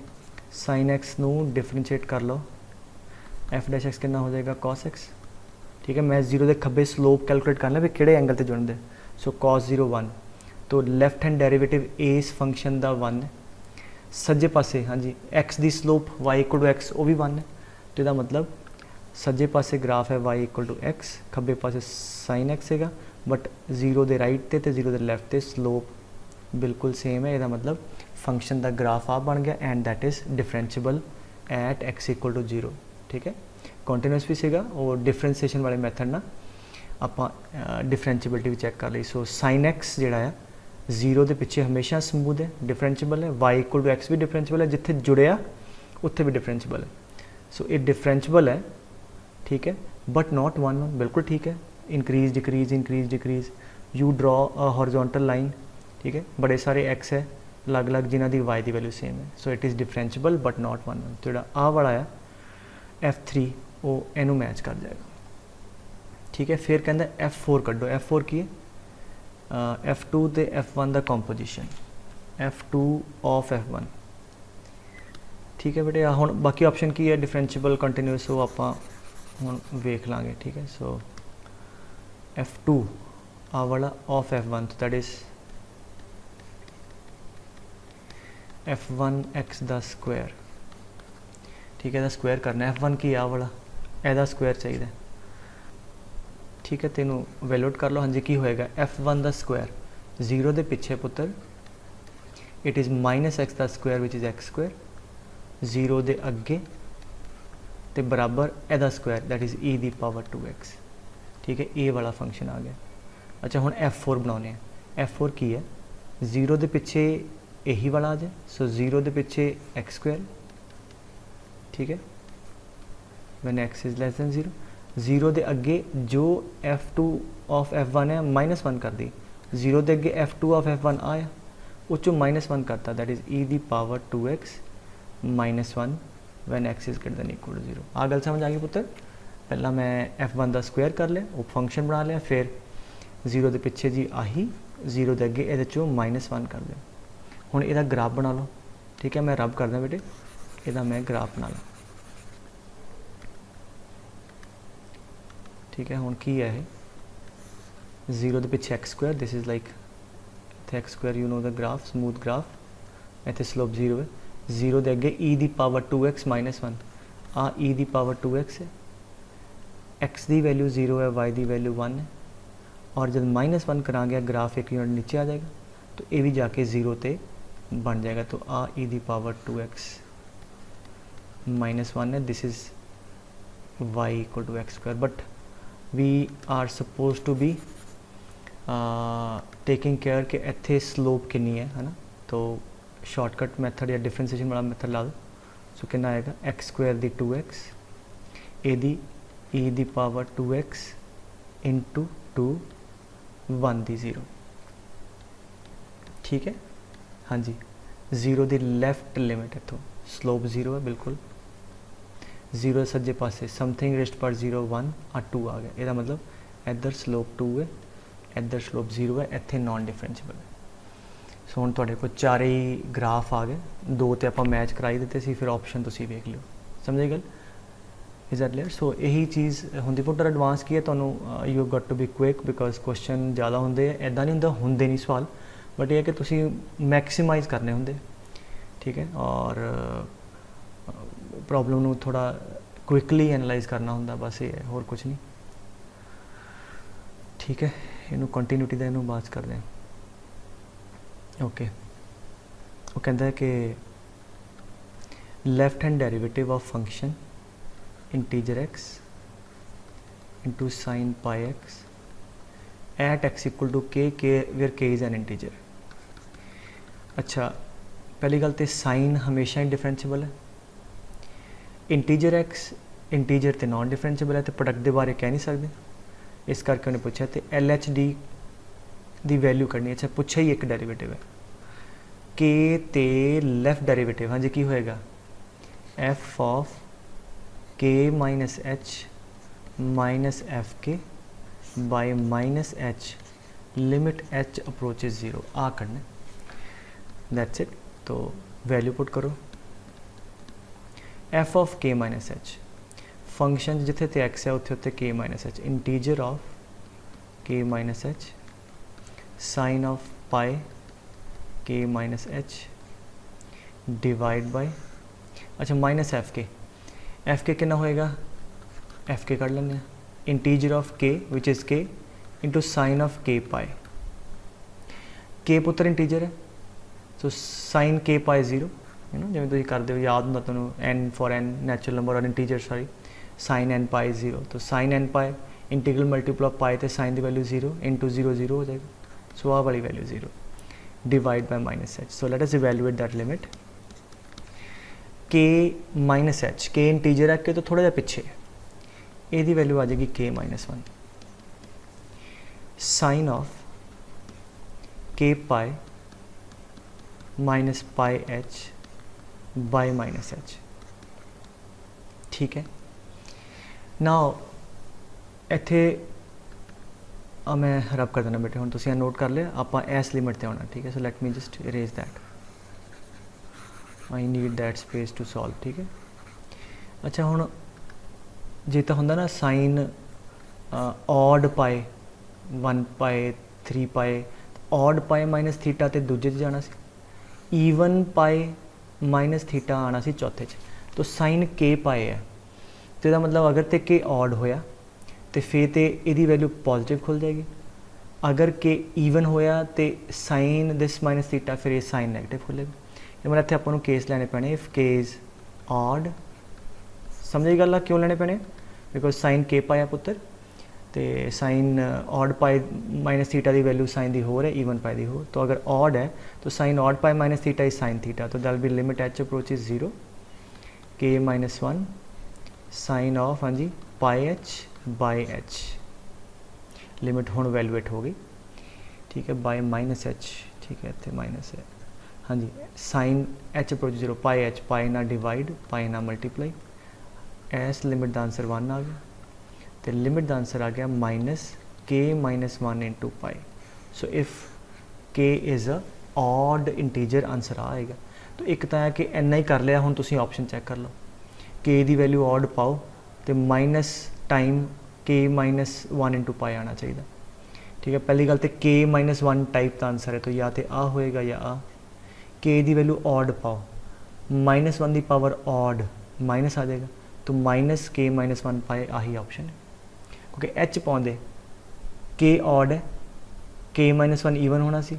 साइन एक्स नू डिफरेंशिएट कर लो, एफ डैश एक्स कितना हो जाएगा कॉस एक्स, ठीक है। मैं 0 के खब्बे स्लोप कैलकुलेट करना भी किहड़े एंगल ते जुड़दे, सो कॉस 0 1, तो लैफ्ट हैंड डेरीवेटिव इस फंक्शन का 1 है, सज्जे पासे हाँ जी एक्स की slope y equal to x वो भी 1 है, तो इसका मतलब सज्जे पासे ग्राफ है y इक्वल टू एक्स, खब्बे पासे साइन एक्स है, बट 0 के राइट ते 0 के लैफ्ट ते स्लोप बिल्कुल सेम है, इसका मतलब फंक्शन का ग्राफ आ बन गया and that is differentiable at x equal to 0, ठीक है। कंटिन्यूस भी सीगा और डिफरेंशिएशन वाले मैथड ना आप डिफरेंशिएबिलिटी भी चैक कर ली। सो साइन एक्स जोड़ा है 0 के पिछे हमेशा स्मूथ है, डिफरेंशिएबल है, y इक्वल टू एक्स भी डिफरेंशिएबल है, जिथे जुड़िया उत्थे भी डिफरेंशिएबल है। सो ये डिफरेंशिएबल है, ठीक है, बट नॉट 1 1 बिल्कुल ठीक है। Increase decrease you draw a horizontal line, ठीक है, बड़े सारे एक्स है अलग अलग जिन्हों की y की वैल्यू सेम है, so it is differentiable but not 1 1। तो जो आ वाला है F3 वो इनू मैच कर जाएगा। ठीक है, फिर कहता F4 कड्डो। F4 की है F2 तो F1 का कॉम्पोजिशन, F2 ऑफ F1। ठीक है बेटे, हुण बाकी ऑप्शन की है डिफरेंशिएबल कंटिन्यूस, वो आप हुण वेख लांगे। ठीक है, सो F2 आ वाला ऑफ F1 तो दैट इज़ F1 x दा स्क्वायर। ठीक है, स्क्वायर करना F1 की आ वाला एदा स्क्वायर चाहिए। ठीक है, तेनों वैल्यूट कर लो। हाँ जी, की होएगा F1 दा स्क्वायर 0 दे पिछे पुत्र इट इज़ माइनस एक्स दा square which is x square, 0 दे अगे ते बराबर एदा स्क्वायर दैट इज़ e दी पावर 2x। ठीक है, ए वाला फंक्शन आ गया। अच्छा, हुण F4 बनाने। F4 की है 0 दे पिछे यही वाला आ जाए, सो 0 दे पिछे एक्स स्क्वायर। ठीक है, when x is less then 0, 0 दे अगे जो F2 ऑफ F1 है -1 कर दी, 0 दे अगे F2 ऑफ F1 आया उस -1 करता दैट इज़ e दी power 2x -1 when x is greater than equal to 0। आ गल समझ आ गई पुत्र? पहला मैं F1 का स्क्वायर कर लिया, वो फंक्शन बना लिया, फिर 0 के पिछे जी आही 0 के अगे ये -1 कर लिया। हुण इहदा ग्राफ बना लो। ठीक है, मैं रब करदा बेटे, इहदा मैं ग्राफ बना ला। ठीक है, हुण की है ये 0 के पिछे x square, this is like x square, you know the graph, smooth graph, इत्थे स्लोप 0 है। 0 के अगे e दी पावर 2x -1 आ e दी पावर 2x है, x की वैल्यू 0 है, y की वैल्यू 1 है, और जब -1 करांगे ग्राफ एक यूनिट नीचे आ जाएगा तो ये भी जाके 0 ते बन जाएगा। तो आ e दी पावर 2x -1 है, this is y equal to x square. But we are suppose to be taking care कि इत्थे स्लोप कितनी है ना, तो शॉर्टकट मैथड या डिफरेंशिएशन वाला मैथड ला दो। सो कितना आएगा एक्स स्क्वायर दी 2x ए दी e दी पावर 2x इंटू 2 1 दी 0। ठीक है, हाँ जी, 0 दी लैफ्ट लिमिट इतों स्लोप 0 है, बिल्कुल 0 सज्जे पासे समथिंग रेस्ट पर 0 1 आ 2 आ गया। यदा मतलब इधर स्लोप 2 है, इधर स्लोप 0 है, इत्थे नॉन डिफरेंशिएबल है। सो हुण तुहाडे कोल चारे ही ग्राफ आ गए, 2 ते आपां मैच कराई दिते सी, फिर ऑप्शन तुसीं वेख लिओ। समझे गल? Is that clear? सो यही चीज़ हुंदी पुੱਤਰ एडवांस की है, तुहानूं you got to be quick because question ज़्यादा होंदे, इदां नहीं हुंदा, हुंदे नहीं सवाल, बट ये है कि तुसीं मैक्सीमाइज़ करने होंदे। ठीक है, और प्रॉब्लम नूं थोड़ा क्विकली एनालाइज करना होंदा, बस ये है, होर कुछ नहीं। ठीक है, इनू कंटिन्यूटी का इनू बात करते हैं। ओके, वो कहता है कि left hand derivative of function integer x into sine pi x at x equal to k where k is an integer. अच्छा, पहली गल तो साइन हमेशा ही डिफरेंशिएबल है, इंटीजर x इंटीजर तो नॉन डिफरेंशिएबल है, तो प्रोडक्ट के बारे कह नहीं सकते, इस करके उन्हें पूछा तो LHD दी वैल्यू करनी। अच्छा, पूछा ही एक डेरिवेटिव है के ते लेफ्ट डेरिवेटिव, हाँ जी, की होएगा f of k minus h minus f k by minus h limit h approaches 0 आ करना, दैट्स इट। तो वैल्यू पुट करो f of k minus h, function जिथे ते x है उत्थे उत्थे k minus h, integer of k minus h sine of pi k minus h divide by, अच्छा माइनस एफ के कितना होएगा, एफ के कर लेंगे, integer of k which is k into sine of k pi, k पुत्र integer है, so sine k पाई 0 है ना, जिवें तुसीं करदे हो, याद होंदा तुहानूं n for n natural number और integer sorry sine n pi 0, तो sine n pi integral multiple of pi तो साइन की वैल्यू 0 इंटू 0 0 हो जाएगा, सो आ वाली value 0 divide bye minus h. So let us evaluate that limit k minus H, के integer है, के तो थोड़ा जिहा पिछे, ये वैल्यू आ जाएगी k minus 1 sine of k pi minus pi h by minus h. ठीक है, नाउ इत्थे मैं रब कर देना बेटे, हुण तुसीं नोट कर लिया, आपां इस लिमिट ते आउणा, ठीक है। So let me just erase that, I need that space to solve, ठीक है। अच्छा हुण जे तां हुंदा ना साइन ऑड पाए 1 पाए 3 पाए, ऑड पाए माइनस थीटा तो दूजे च जाना सी, ईवन पाए माइनस थीटा आना सी चौथे च। तो साइन के पाए है तो इसका मतलब अगर तो के ऑड होया तो फिर तो यदी वैल्यू पॉजिटिव खुल जाएगी, अगर के ईवन होया तो साइन दिस माइनस थीटा फिर ये साइन नैगेटिव खुलेगा। मतलब इतने आपको केस लैने पैने, इफ के इज़ ऑड, समझे गल क्यों लैने पैने, बिकॉज साइन के पाया पुत्र तो sine odd pi minus theta की वैल्यू साइन की होर है, ईवन पाए की होर। तो अगर ऑड है तो sine odd pi minus theta is sine theta, तो that be limit h approaches 0 k minus 1 sine of हाँ जी pi h by h, limit हुण वैल्यूएट हो गई, ठीक है, बाय माइनस एच, ठीक है, इतने माइनस है हाँ जी, साइन एच अप्रोच 0 पाई एच, पाई ना डिवाइड पाई ना मल्टीप्लाई, इस लिमिट का आंसर 1 आ गया, तो लिमिट का आंसर आ गया minus k minus 1 into pi. So if k is a odd integer, answer आएगा। तो एक तो है कि इन्ना ही कर लिया, हुण तुसीं ऑप्शन चैक कर लो, के दी वैल्यू ऑड पाओ तो माइनस टाइम के माइनस 1 इंटू पाई आना चाहिए, ठीक है। पहली गल तो के माइनस 1 टाइप का आंसर है, तो या तो आ होएगा या आ। के दी वैल्यू ऑड पाओ, माइनस 1 की पावर ऑड माइनस आ जाएगा, तो माइनस के माइनस 1 पाए आही ऑप्शन है, क्योंकि एच पाँदे के ऑड है, के माइनस 1 ईवन होना सी,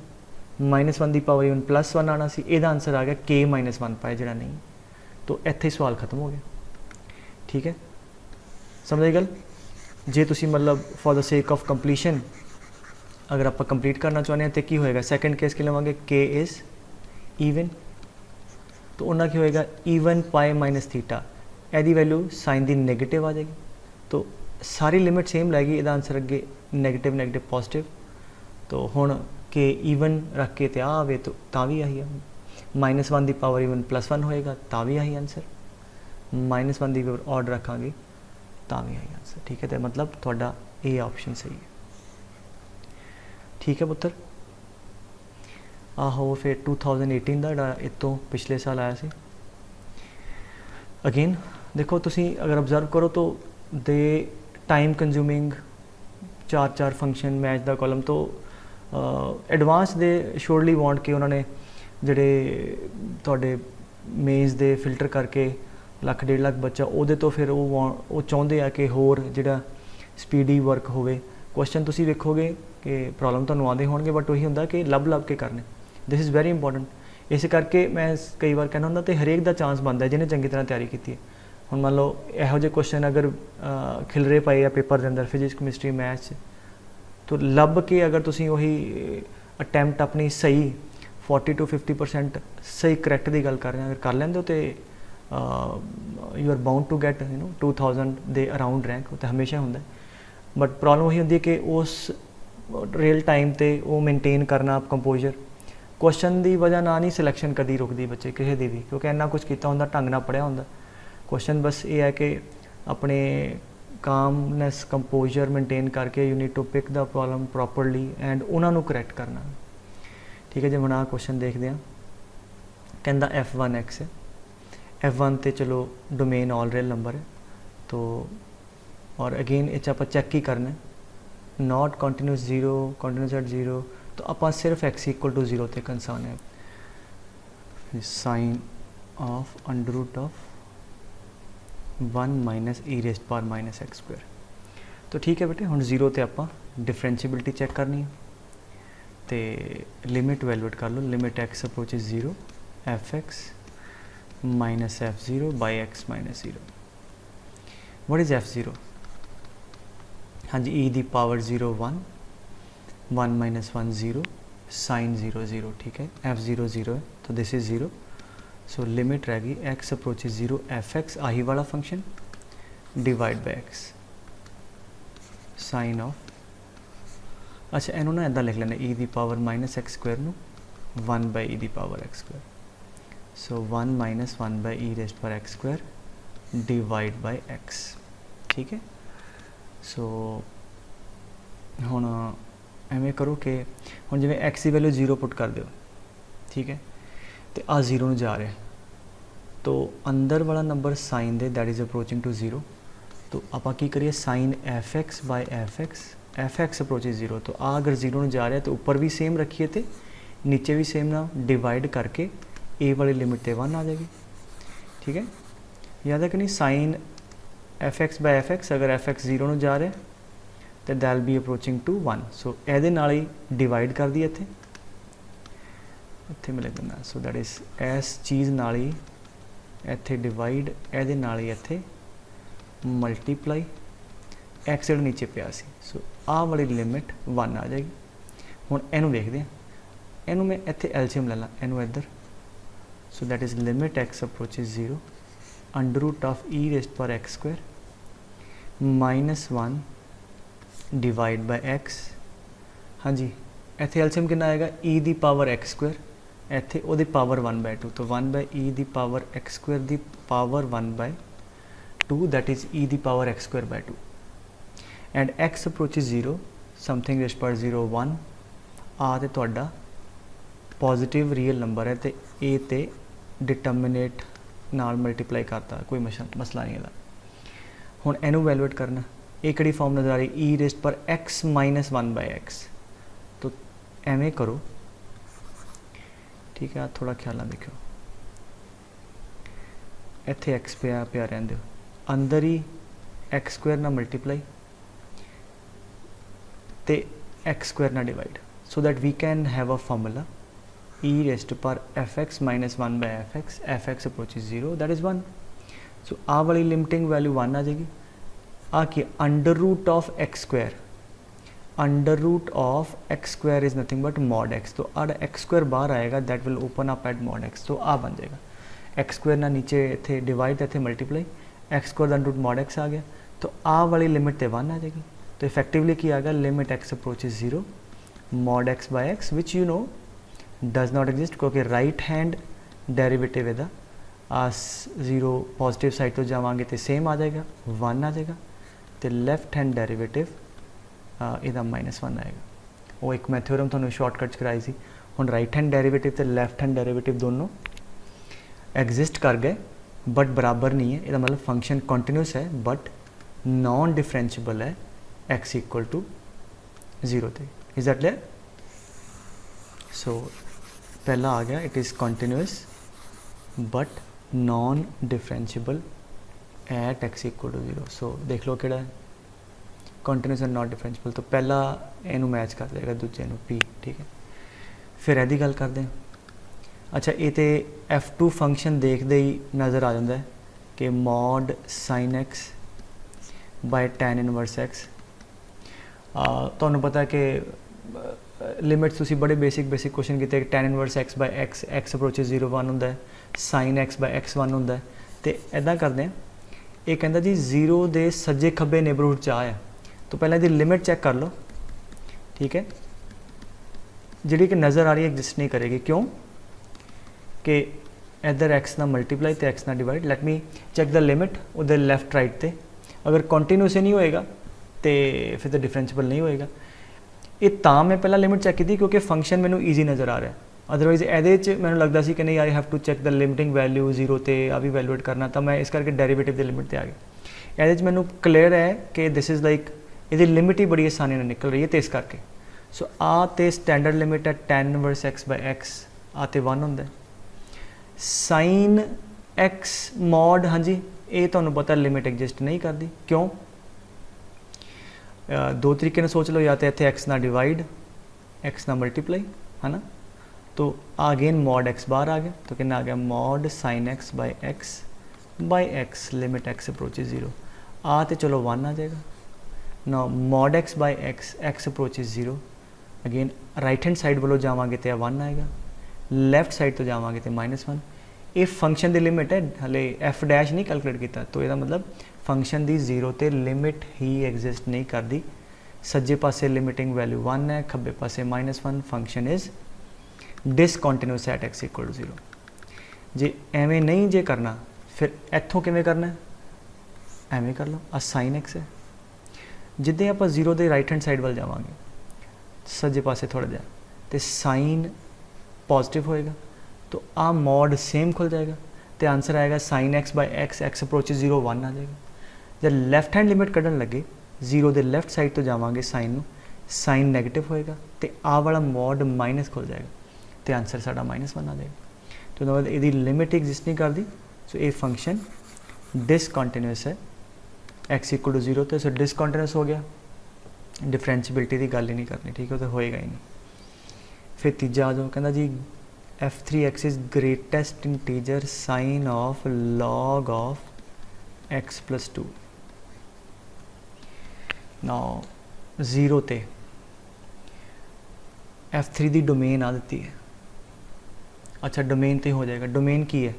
माइनस 1 की पावर ईवन प्लस 1 आना सी, यदा आंसर आ गया के माइनस 1 पाए जरा नहीं, तो इत्थे सवाल खत्म हो गया, ठीक है। समझ गल, जे तुसी मतलब for the sake of completion अगर आप कंप्लीट करना चाहते हैं तो की होएगा, सैकेंड केस के लवांगे के इज़ ईवन, तो उन्ना की होएगा ईवन पाए माइनस थीटा, यदी वैल्यू साइन की नैगेटिव आ जाएगी, तो सारी लिमिट सेम लगेगी, यदा आंसर अगे नैगेटिव नैगेटिव पॉजिटिव, तो हुण के ईवन रख के तो आवे तो भी आही है, माइनस 1 की पावर ईवन प्लस 1 होएगा तो भी आही आंसर, माइनस 1 की पावर ऑड रखांगे तो भी आही आंसर, ठीक है। तो मतलब थोड़ा ये ऑप्शन सही है, ठीक है पुत्र। आहो फिर 2018 का जोड़ा इतों पिछले साल आया सी, अगेन देखो तुसी अगर ऑब्जर्व करो तो दे time consuming 4 function match the column, तो एडवांस दे श्योरली वांट कि उन्होंने ਜਿਹੜੇ ਤੁਹਾਡੇ ਮੇਜ਼ ਦੇ ਫਿਲਟਰ ਕਰਕੇ ਲੱਖ 1.5 ਲੱਖ ਬੱਚਾ ਉਹਦੇ ਤੋਂ ਫਿਰ ਉਹ ਚਾਹੁੰਦੇ ਆ ਕਿ ਹੋਰ ਜਿਹੜਾ ਸਪੀਡੀ ਵਰਕ ਹੋਵੇ। ਕੁਐਸਚਨ ਤੁਸੀਂ ਵੇਖੋਗੇ ਕਿ ਪ੍ਰੋਬਲਮ ਤੁਹਾਨੂੰ ਆਉਂਦੇ ਹੋਣਗੇ, ਬਟ ਉਹੀ ਹੁੰਦਾ ਕਿ ਲੱਭ ਕੇ ਕਰਨੇ, ਦਿਸ ਇਜ਼ ਵੈਰੀ ਇੰਪੋਰਟੈਂਟ। ਇਸ ਕਰਕੇ ਮੈਂ ਕਈ ਵਾਰ ਕਹਿੰਦਾ ਹੁੰਦਾ, ਤੇ ਹਰੇਕ ਦਾ ਚਾਂਸ ਬਣਦਾ ਜਿਹਨੇ ਚੰਗੀ ਤਰ੍ਹਾਂ ਤਿਆਰੀ ਕੀਤੀ ਹੈ। ਹੁਣ ਮੰਨ ਲਓ ਇਹੋ ਜਿਹੇ ਕੁਐਸਚਨ ਅਗਰ ਖਿਲਰੇ ਪਏ ਆ ਪੇਪਰ ਦੇ ਅੰਦਰ ਫਿਜ਼ਿਕਸ ਕੈਮਿਸਟਰੀ ਮੈਥ 'ਚ, तो ਲੱਭ ਕੇ ਅਗਰ ਤੁਸੀਂ ਉਹੀ ਅਟੈਂਪਟ ਆਪਣੀ ਸਹੀ 40 to 50% सही करैक्ट की गल कर रहे हैं अगर कर लेंदे हो तो you are bound to get 2000 के अराउंड रैंक, तो हमेशा होंगे। बट प्रॉब्लम वही होंगी कि उस रियल टाइम तो वो मेनटेन करना कंपोजर, क्वेश्चन की वजह ना नहीं सिलेक्शन कभी रुकती बच्चे किसी की भी, क्योंकि इन्ना कुछ किया होंगे ढंग ना पढ़िया होंगे। क्वेश्चन बस ये है कि अपने कामनैस कंपोजर मेनटेन करके you need to pick the problem properly and उन्होंने करैक्ट करना, ठीक है जी। हम आ क्वेश्चन देखते हैं, कहता F1x है, F1 तो चलो डोमेन ऑल रियल नंबर है, तो और अगेन इस आप चैक ही करना नॉट कॉन्टीन्यूस 0 कॉन्टीन्यूस एट 0, तो आप सिर्फ x इक्वल टू 0 ते कंसर्न है। Sine of under root of 1 minus e raised power minus x square, तो ठीक है बेटे। हम 0 ते आप डिफरेंशिएबिलिटी चैक करनी है, तो लिमिट वैल्यूएट कर लो, limit x approaches 0 f(x) minus f(0) by x minus 0। What is f(0)? हाँ जी, e दी पावर 0 1 1 माइनस 1 0 साइन 0 0, ठीक है। f(0) 0 है तो दिस इज़ 0, सो लिमिट रहेगी x अप्रोचेज 0 f(x) आही वाला function divide by x sine of, अच्छा इनू ना इदा लिख लेना ई दी पावर माइनस एक्स स्क्वायर नू 1 बाई ई दी power x square, so 1 minus 1 by e raised पर x square divide by x, ठीक है। सो हुण एवें करो कि हुण जिवें एक्स की वैल्यू 0 पुट कर दो, ठीक है, तो आ 0 जा रहा, तो अंदर वाला नंबर साइन दे दैट इज़ अप्रोचिंग टू 0, तो आप की करिए sine f x by f x approaches 0, तो आ अगर 0 जा रहा है तो ऊपर भी सेम रखिए तो नीचे भी सेम ना, डिवाइड करके ए वाली लिमिट तो 1 आ जाएगी, ठीक है। याद है कि नहीं, sine f x by f x, अगर एफ एक्स 0 जा रहा है तो दैल बी अप्रोचिंग टू 1, सो ये ही डिवाइड कर दी इत्थे मैं लिख देना, सो दैट इज़ इस चीज़ नाल ही इत्थे डिवाइड, ये नाल ही इत्थे मल्टीप्लाई, एक्स जो नीचे पिया सी, सो आ वाली लिमिट 1 आ जाएगी। हुण इहनूं देखते हैं, इहनूं मैं इत्थे एलसीएम ले ला, इहनूं इधर, so that is limit x approaches 0 under root of e raised power x square -1 divide by x. हाँ जी, इत्थे एलसीएम कितना आएगा, ई दी पावर एक्स स्क्वायर, इत्थे उहदी पावर 1/2, तो 1/e दी पावर एक्स स्क्वायर दी पावर 1/2, दैट इज़ e दी power x square by 2, and x approaches 0 something raised power 0 1 आ ते तुहाडा पॉजिटिव रियल नंबर है, तो ए ते डिटर्मिनेट नाल मल्टीप्लाई करता, कोई मसला नहीं है। हुण इहनूं वैल्यूएट करना, ये किहड़ी फॉर्म नज़र आ रही, ई रेज़्ड पावर x - 1/x, तो एवें करो, ठीक है। थोड़ा ख्याल ना देखो, इत्थे एक्स पिया पिया रहने दो, अंदर ही एक्स स्क्वायर ना मल्टीप्लाई तो एक्स स्क्वायर ना divide, so that we can have a formula e raised power f x - 1/f(x), f x approaches 0 that is 1, so आ वाली लिमिटिंग वैल्यू 1 आ जाएगी। आ कि under root of x square, under root of x square is nothing but mod x, तो आड़ा x square बाहर आएगा, that will open up at mod x, तो आ बन जाएगा एक्स स्क्वायर ना नीचे इतने डिवाइड, इतने multiply, x square under root mod x आ गया, तो आ वाली लिमिट तो 1 आ जाएगी, तो इफेक्टिवली की आ गया limit x approaches 0 mod x by x, which you know does not exist, क्योंकि राइट हैंड डेरिवेटिव इहदा आ 0 पॉजिटिव साइड तो जावांगे तो सेम आ जाएगा 1 आ जाएगा, तो लैफ्ट हैंड डेरिवेटिव इहदा -1 आएगा। वो एक मैं थ्योरम तुहानूं शॉर्टकट कराई सी, हुण राइट हैंड डेरिवेटिव तो लैफ्ट हैंड डेरिवेटिव दोनों एग्जिस्ट कर गए बट बराबर नहीं है, इसका मतलब फंक्शन कंटिन्यूस है बट नॉन डिफरेंशिएबल है x इक्वल टू 0 थे। Is that clear? सो पहला आ गया, it is continuous but non differentiable at x equal to 0। So देख लो किहड़ा है कंटिन्यूस एंड नॉट डिफरेंशिएबल, तो पहला इनू मैच कर देगा दूजे नू p, ठीक है। फिर यदि गल करते हैं, अच्छा ये तो f2 फंक्शन देखते ही नज़र आ जाता है कि mod sine x by tan inverse x, तुहानूं पता है कि लिमिट्स तुसीं बड़े बेसिक क्वेश्चन किए, tan inverse x by x, x approaches 0 1 होंदा है, साइन एक्स बाय एक्स 1 होंदा है, तो इदां करते हैं, ये कहता जी 0 के सज्जे खब्बे नेबरहुड च आया, तो पहले इसकी लिमिट चैक कर लो, ठीक है, जिहड़ी कि नज़र आ रही है एग्जिस्ट नहीं करेगी, क्यों कि इधर एक्स ना मल्टीप्लाई तो एक्स ना divide. Let me check the limit उधर लैफ्ट राइट ते, अगर कंटिन्यूस नहीं होएगा तो फिर तो डिफरेंशिएबल नहीं होएगा। ये तां मैं पहला लिमिट चैक की क्योंकि फंक्शन मैनू ईजी नज़र आ रहा है, अदरवाइज ये मैंने लगता सी कि नहीं I have to check the limiting value 0 ते आ भी वैल्यूएट करना, तो मैं इस करके डेरिवेटिव की लिमिट ते आ गया। ये मैनू क्लीयर है कि दिस इज़ लाइक ये लिमिट ही बड़ी आसानी निकल रही है, तो इस करके सो आ तो स्टैंडर्ड लिमिट है tan inverse x by x, आ तो 1 होंदा है। साइन एक्स मॉड, हाँ जी ये तुहानूं पता लिमिट एग्जिस्ट नहीं करती, क्यों? दो तरीके ने सोच लो, या तो इत्थे एक्स ना डिवाइड एक्स ना मल्टीप्लाई, है ना, तो अगेन मॉड एक्स बाहर आ गया, तो कितना आ गया mod sine x by x limit x approaches 0, आ तो चलो 1 आ जाएगा ना, mod x by x x approaches 0, again right hand side वालों जावांगे तो 1 आएगा, लैफ्ट साइड तो जावांगे तो -1। ये फंक्शन की लिमिट है, हले एफ डैश नहीं कैलकुलेट किया, तो यह मतलब फंक्शन की 0 ते लिमिट ही एग्जिस्ट नहीं करती, सज्जे पासे लिमिटिंग वैल्यू 1 है, खब्बे पासे -1, function is discontinuous at x equal to 0। जे एवें नहीं जे करना फिर इत्थों किवें करना, ਐਵੇਂ ਕਰ ਲਓ, ਆ ਸਾइन x ਹੈ। ਜਿੱਦਾਂ ਆਪਾਂ 0 ਦੇ ਰਾਈਟ ਹੈਂਡ ਸਾਈਡ ਵੱਲ ਜਾਵਾਂਗੇ ਸੱਜੇ ਪਾਸੇ ਥੋੜਾ ਜਿਹਾ ਤੇ ਸਾइन पॉजिटिव होएगा तो आ मॉड सेम खुल जाएगा तो आंसर आएगा sin x by x, x approaches 0 1 आ जाएगा। जब लैफ्ट हैंड लिमिट कढ़न लगे 0 के लैफ्ट साइड तो जावांगे साइन नू, साइन नैगेटिव होएगा तो आ वाला मॉड माइनस खुल जाएगा तो आंसर साडा -1 आ जाएगा। तो मतलब यदि लिमिट एग्जिस्ट नहीं करती सो ये फंक्शन डिसकॉन्टीन्यूअस है, x इक्वल टू 0 तो सो डिसकॉन्टीन्यूअस हो गया, डिफरेंशिएबिलिटी की गल ही नहीं करनी, ठीक है, तो होएगा ही नहीं। फिर तीजा आ जाओ, कहना जी f3x is greatest integer sine of log of x plus 2। Now 0 ते f3 की डोमेन आ दी है। अच्छा डोमेन तो हो जाएगा, डोमेन की है,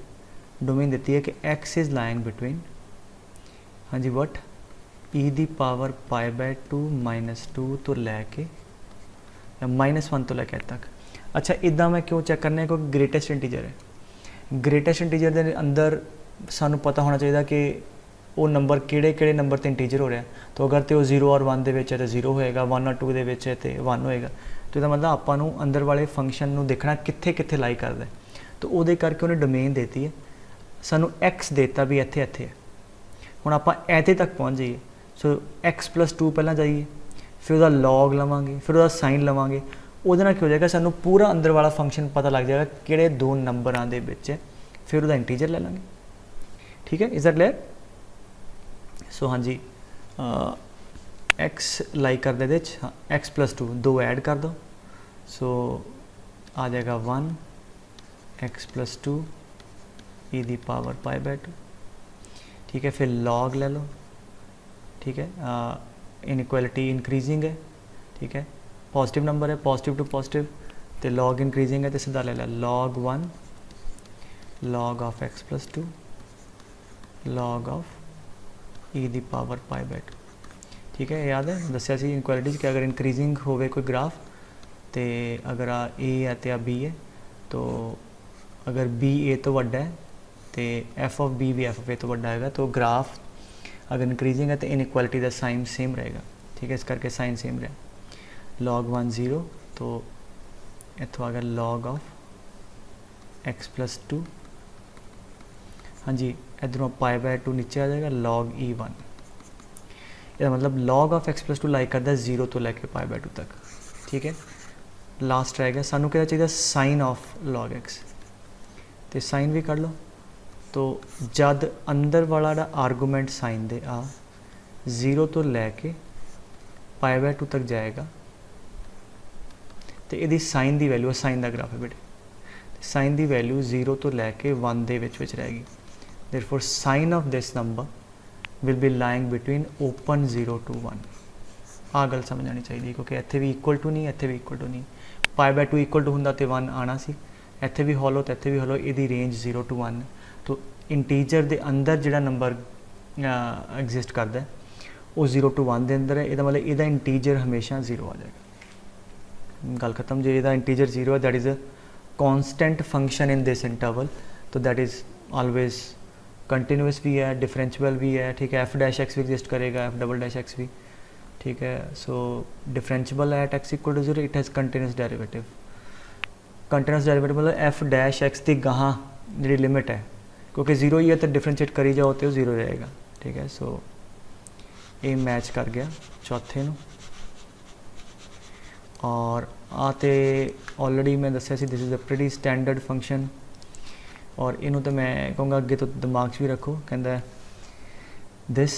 डोमेन दी है कि x इज लाइंग बिटवीन, हाँ जी वट e दी पावर π/2 -2 तो लैके या -1 तो लैके तक। अच्छा इदा मैं क्यों चेक करने, कोई ग्रेटेस्ट इंटीजर है, ग्रेटेस्ट इंटीजर के अंदर सानू पता होना चाहिए कि वो नंबर किहड़े नंबर ते इंटीजर हो रहा है। तो अगर तो 0 और 1 है तो 0 होएगा, 1 और 2 है तो 1 होएगा। तो इसका मतलब आपां नू अंदर वाले फंक्शन नू देखना कित्थे कित्थे लाई करदा है, तो उहदे करके उन्हें डोमेन देती है, सानू x देता भी इत्थे इत्थे है। हुण आपां इत्थे तक पहुँच जाइए, सो x प्लस 2 पहला जाइए, फिर उसका लॉग लवांगे, फिर उसका साइन लवांगे, ਉਹਦੇ ਨਾਲ ਕੀ ਹੋ ਜਾਏਗਾ ਸਾਨੂੰ पूरा अंदर वाला फंक्शन पता लग जाएगा किहड़े दो नंबरां दे विच है, फिर उसका इंटीजर ले लांगे, ठीक है। Is that clear? सो हाँ जी एक्स लाइक कर दे, हाँ एक्स प्लस 2 दो ऐड कर दो, सो आ जाएगा 1 एक्स प्लस 2 ई दी पावर π/2, ठीक है। फिर लॉग ले लो, ठीक है, इनइक्वालिटी इंक्रीजिंग है, ठीक है, पॉजिटिव नंबर है, पॉजिटिव टू पॉजिटिव, तो लॉग इंक्रीजिंग है तो सीधा ले ला log 1 log of x plus 2 log of e दी पावर π/2, ठीक है। याद है दसिया सी इनक्वालिटी कि अगर इंक्रीजिंग होवे कोई ग्राफ तो अगर आ ए है तो आ बी है, तो अगर बी ए तो वड्डा है तो एफ ऑफ बी भी एफ ऑफ ए तो वड्डा है, तो ग्राफ अगर इंक्रीजिंग है तो इनइक्वालिटी का साइन सेम रहेगा, ठीक है, इस करके साइन सेम रहे। log 1 0 तो इतों आ गया log ऑफ x प्लस 2, हाँ जी इधरों π/2 नीचे आ जाएगा log e1, इसका मतलब log of x plus 2 like करता है 0 तो लैके π/2 तक, ठीक है। लास्ट रह गया सानू क्या चाहिए साइन ऑफ log x, तो साइन भी कर लो, तो जब अंदर वाला आर्गूमेंट साइन दे आ 0 तो लैके π/2 तक जाएगा, तो ये साइन की वैल्यू, साइन का ग्राफ है बेटे, साइन की वैल्यू 0 तो लैके 1 दे विच रहेगी, therefore sign of this number will be lying between open 0 to 1। आ गल समझ आनी चाहिए, क्योंकि इत्थे भी इक्वल टू नहीं, इत्थे भी इक्वल टू नहीं, π/2 इक्वल टू हुंदा तो 1 आना सी, इत्थे भी हॉलो तो इत्थे भी हॉलो, ये रेंज 0 to 1, तो इंटीजर के अंदर जिहड़ा नंबर एग्जिस्ट करता है वो 0 to 1 के अंदर है, इसका मतलब इसका इंटीजर हमेशा 0 आ जाएगा, गल खत्म। जो इसका इंटीजर 0 है that is a constant function in this interval, तो दैट इज़ ऑलवेज कंटिन्यूस भी है, डिफरेंशिएबल भी है, ठीक है, f'(x) भी एग्जिस्ट करेगा, f'(x) भी, ठीक है। सो डिफरेंशिएबल है at x equal to 0, it has continuous derivative, continuous derivative मतलब f'(x) की गाहाँ जी लिमिट है, क्योंकि 0 ही है तो डिफरेंशिएट करी जाओ तो 0 रहेगा, ठीक है। सो ये मैच कर गया चौथे नू, और आते ऑलरेडी मैं दसिया सी this is a pretty standard function, और इनू तो मैं कहूँगा अगे तो दिमाग भी रखो, कहता दिस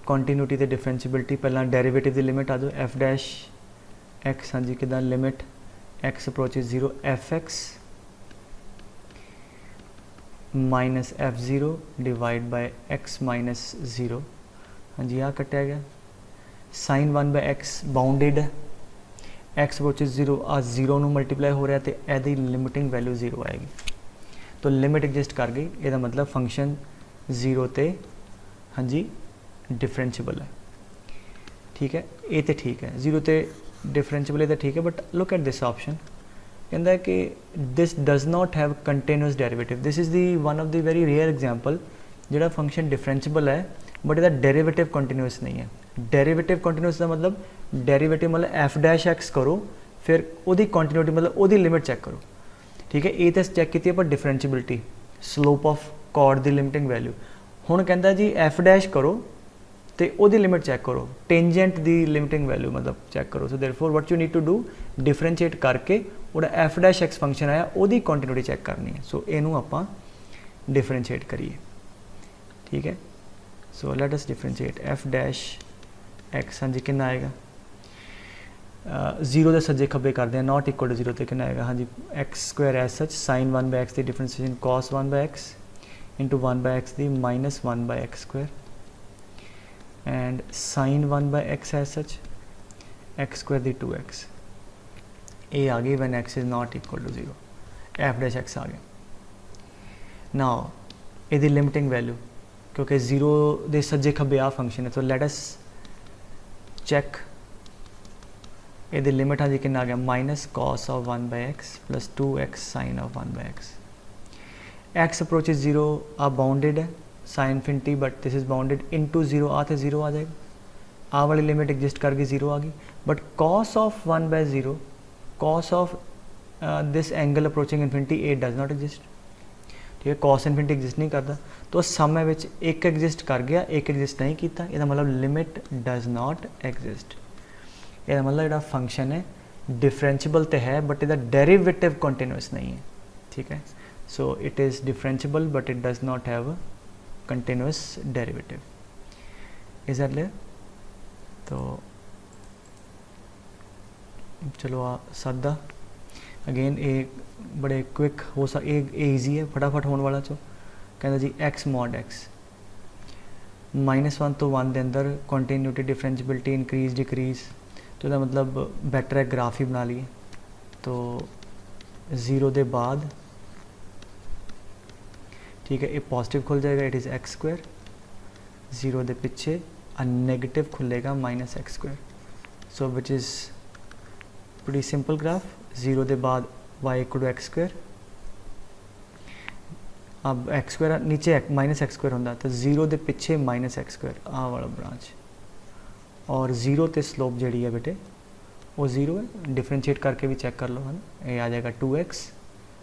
कॉन्टीन्यूटी ते डिफरेंशिएबिलिटी, पहला डेरिवेटिव की लिमिट आ जाओ f'(x), हाँ जी कि limit x approaches 0 f(x) minus f0 divide by x minus 0, हाँ जी यहाँ कटिया गया। साइन 1/x बाउंडेड है, x अप्रोचेज 0 आ 0 नू मल्टीप्लाई हो रहा है, तो यदि लिमिटिंग वैल्यू 0 आएगी, तो लिमिट एग्जिस्ट कर गई, यदा मतलब फंक्शन 0 ते हाँ जी डिफरेंशिएबल है, ठीक है। ये तो ठीक है 0 ते डिफरेंशिएबल है तो ठीक है, but look at this option, कहता है कि this does not have continuous derivative. This is the one of the very rare example जोड़ा फंक्शन डिफरेंशिबल है बट इसका डेरिवेटिव कंटिन्यूस नहीं है। डेरिवेटिव कंटिन्यूस का मतलब डेरिवेटिव मतलब एफ डैश एक्स करो फिर वही कंटिन्यूटी मतलब वही लिमिट चैक करो, ठीक है। ये तो चैक की पर डिफरेंशिबिलिटी स्लोप ऑफ कॉर्ड की लिमिटिंग वैल्यू। हुण कहता जी एफ डैश करो तो वही लिमिट चैक करो, टेंजेंट की लिमिटिंग वैल्यू मतलब चैक करो। So therefore what you need to do differentiate करके वो एफ डैश एक्स फंक्शन आया वही कंटिन्यूटी चैक करनी है। सो इनू आपां डिफरेंशिएट करिए, ठीक है। So let us differentiate F dash x, हाँ जी कितना आएगा, 0 के सज्जे खब्बे करते हैं नॉट इक्वल टू 0 तो कितना आएगा, हाँ जी x square as such sine 1 by x की differentiation cos 1 by x into 1 by x की minus 1 by x square and sine 1 by x as such x square दी 2x। ये आ गई when x is not equal to 0, f dash x आ गया। Now ये limiting value क्योंकि 0 के सज्जे खब्बे आ फंक्शन है तो लेट अस चैक ये लिमिट हाँ जी कितना आ गया minus cos of 1 by x plus 2x sine of 1 by x. X approaches 0 आ बाउंडेड है sine infinity but this is bounded into 0 आते 0 आ जाएगा, आ वाली लिमिट एग्जिस्ट कर गई 0 आ गई। But cos of 1 by 0 cos of this angle approaching infinity a does not exist, ठीक है। कॉस इनफिनिटी एग्जिस्ट नहीं करता तो समय में एक एग्जिस्ट कर गया एक एग्जिस्ट नहीं किया, इसका मतलब लिमिट डज नॉट एग्जिस्ट। यह मतलब जो फंक्शन है डिफरेंशिबल तो है बट इसका डेरिवेटिव कंटिन्यूस नहीं है, ठीक है। So it is differentiable but it does not have continuous derivative. Is that clear? तो चलो सादा अगेन एक बड़े क्विक हो सा एक ईजी है फटाफट होने वाला चो कहता जी एक्स मॉड एक्स -1 तो 1 के अंदर कंटिन्यूटी डिफरेंशिबिलिटी इंक्रीज डिक्रीज, तो इसका मतलब बैटर है ग्राफ ही बना लिए। तो 0 के बाद ठीक है ये पॉजिटिव खुल जाएगा इट इज़ एक्स स्क्वायर, 0 के पिछे नेगेटिव खुलेगा minus x square. So which is pretty simple graph. 0 के बाद y equal to x square, अब एक्स स्क्वायर नीचे माइनस एक्स स्क्वायर होंगे तो 0 के पिछे माइनस एक्स स्क्वायर आ वाला ब्रांच और 0 ते स्लोप जी है बेटे वो 0 है। डिफरेंशिएट करके भी चेक कर लो है ना, ये आ जाएगा 2x,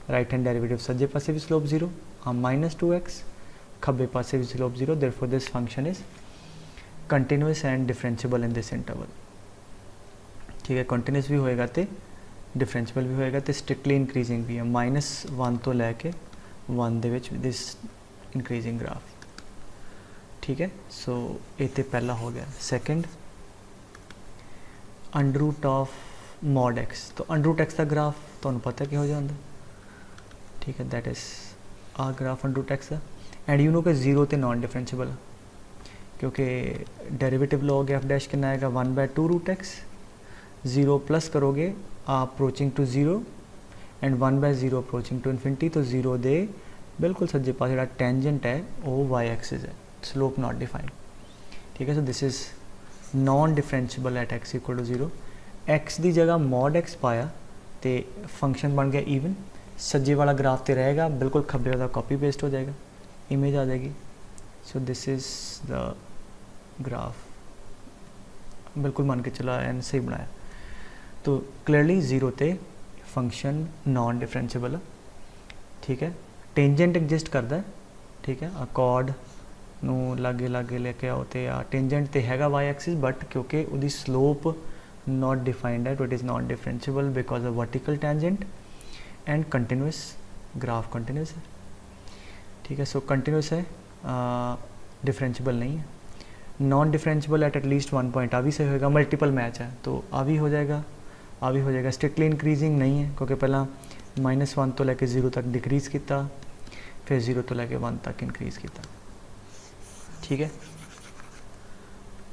राइट हैंड डेरिवेटिव सज्जे पासे भी स्लोप 0 माइनस 2x खब्बे पासे भी slope 0। Therefore this function is continuous and differentiable in this interval, ठीक है। कंटिन्यूस भी होएगा तो डिफरेंशिएबल भी होएगा तो स्ट्रिक्टली इंक्रीजिंग भी है -1 तो लैके 1 दे विच दिस इंक्रीजिंग ग्राफ, ठीक है। सो ये तो पहला हो गया। Second under root of mod x, तो अंडर रूट एक्स का ग्राफ तो पता कि हो जाता, ठीक है। That is a graph under root x का एंड यू नो कि 0 तो नॉन डिफरेंशिएबल क्योंकि डेरिवेटिव लोगे एफ डैश कितना आएगा 1/2 रूट एक्स, 0 प्लस करोगे approaching to 0 and 1/0 approaching to infinity, तो 0 दे बिल्कुल सज्जे पास जो टेंजेंट है वो वाई एक्सिस है, स्लोप नॉट डिफाइंड, ठीक है। So this is non differentiable at x equal to 0। X की जगह मॉड एक्स पाया तो फंक्शन बन गया ईवन, सज्जे वाला ग्राफ तो रहेगा बिल्कुल खब्बे वाला कॉपी पेस्ट हो जाएगा, इमेज आ जाएगी। सो दिस इज़ द ग्राफ, बिल्कुल मान के चला एंड सही बनाया। तो क्लियरली 0 ते फंक्शन नॉन डिफरेंशिएबल है, ठीक है। टेंजेंट एग्जिस्ट करता है, ठीक है। अकॉर्ड नू लागे लागे लेके आओ तो या टेंजेंट तो हैगा वाई एक्सिस बट क्योंकि उसकी स्लोप नॉट डिफाइंड है तो it is not differentiable because of vertical tangent and continuous, graph continuous है, ठीक है। सो कंटिन्यूस है, डिफरेंशिएबल नहीं है। Non differentiable at least 1 point आ भी सही होगा, मल्टीपल मैच है तो आ भी हो जाएगा, आ भी हो जाएगा। स्ट्रिक्टली इंक्रीजिंग नहीं है क्योंकि पहला -1 तो लैके 0 तक डिक्रीज किया फिर 0 तो लैके 1 तक इंक्रीज किया, ठीक है।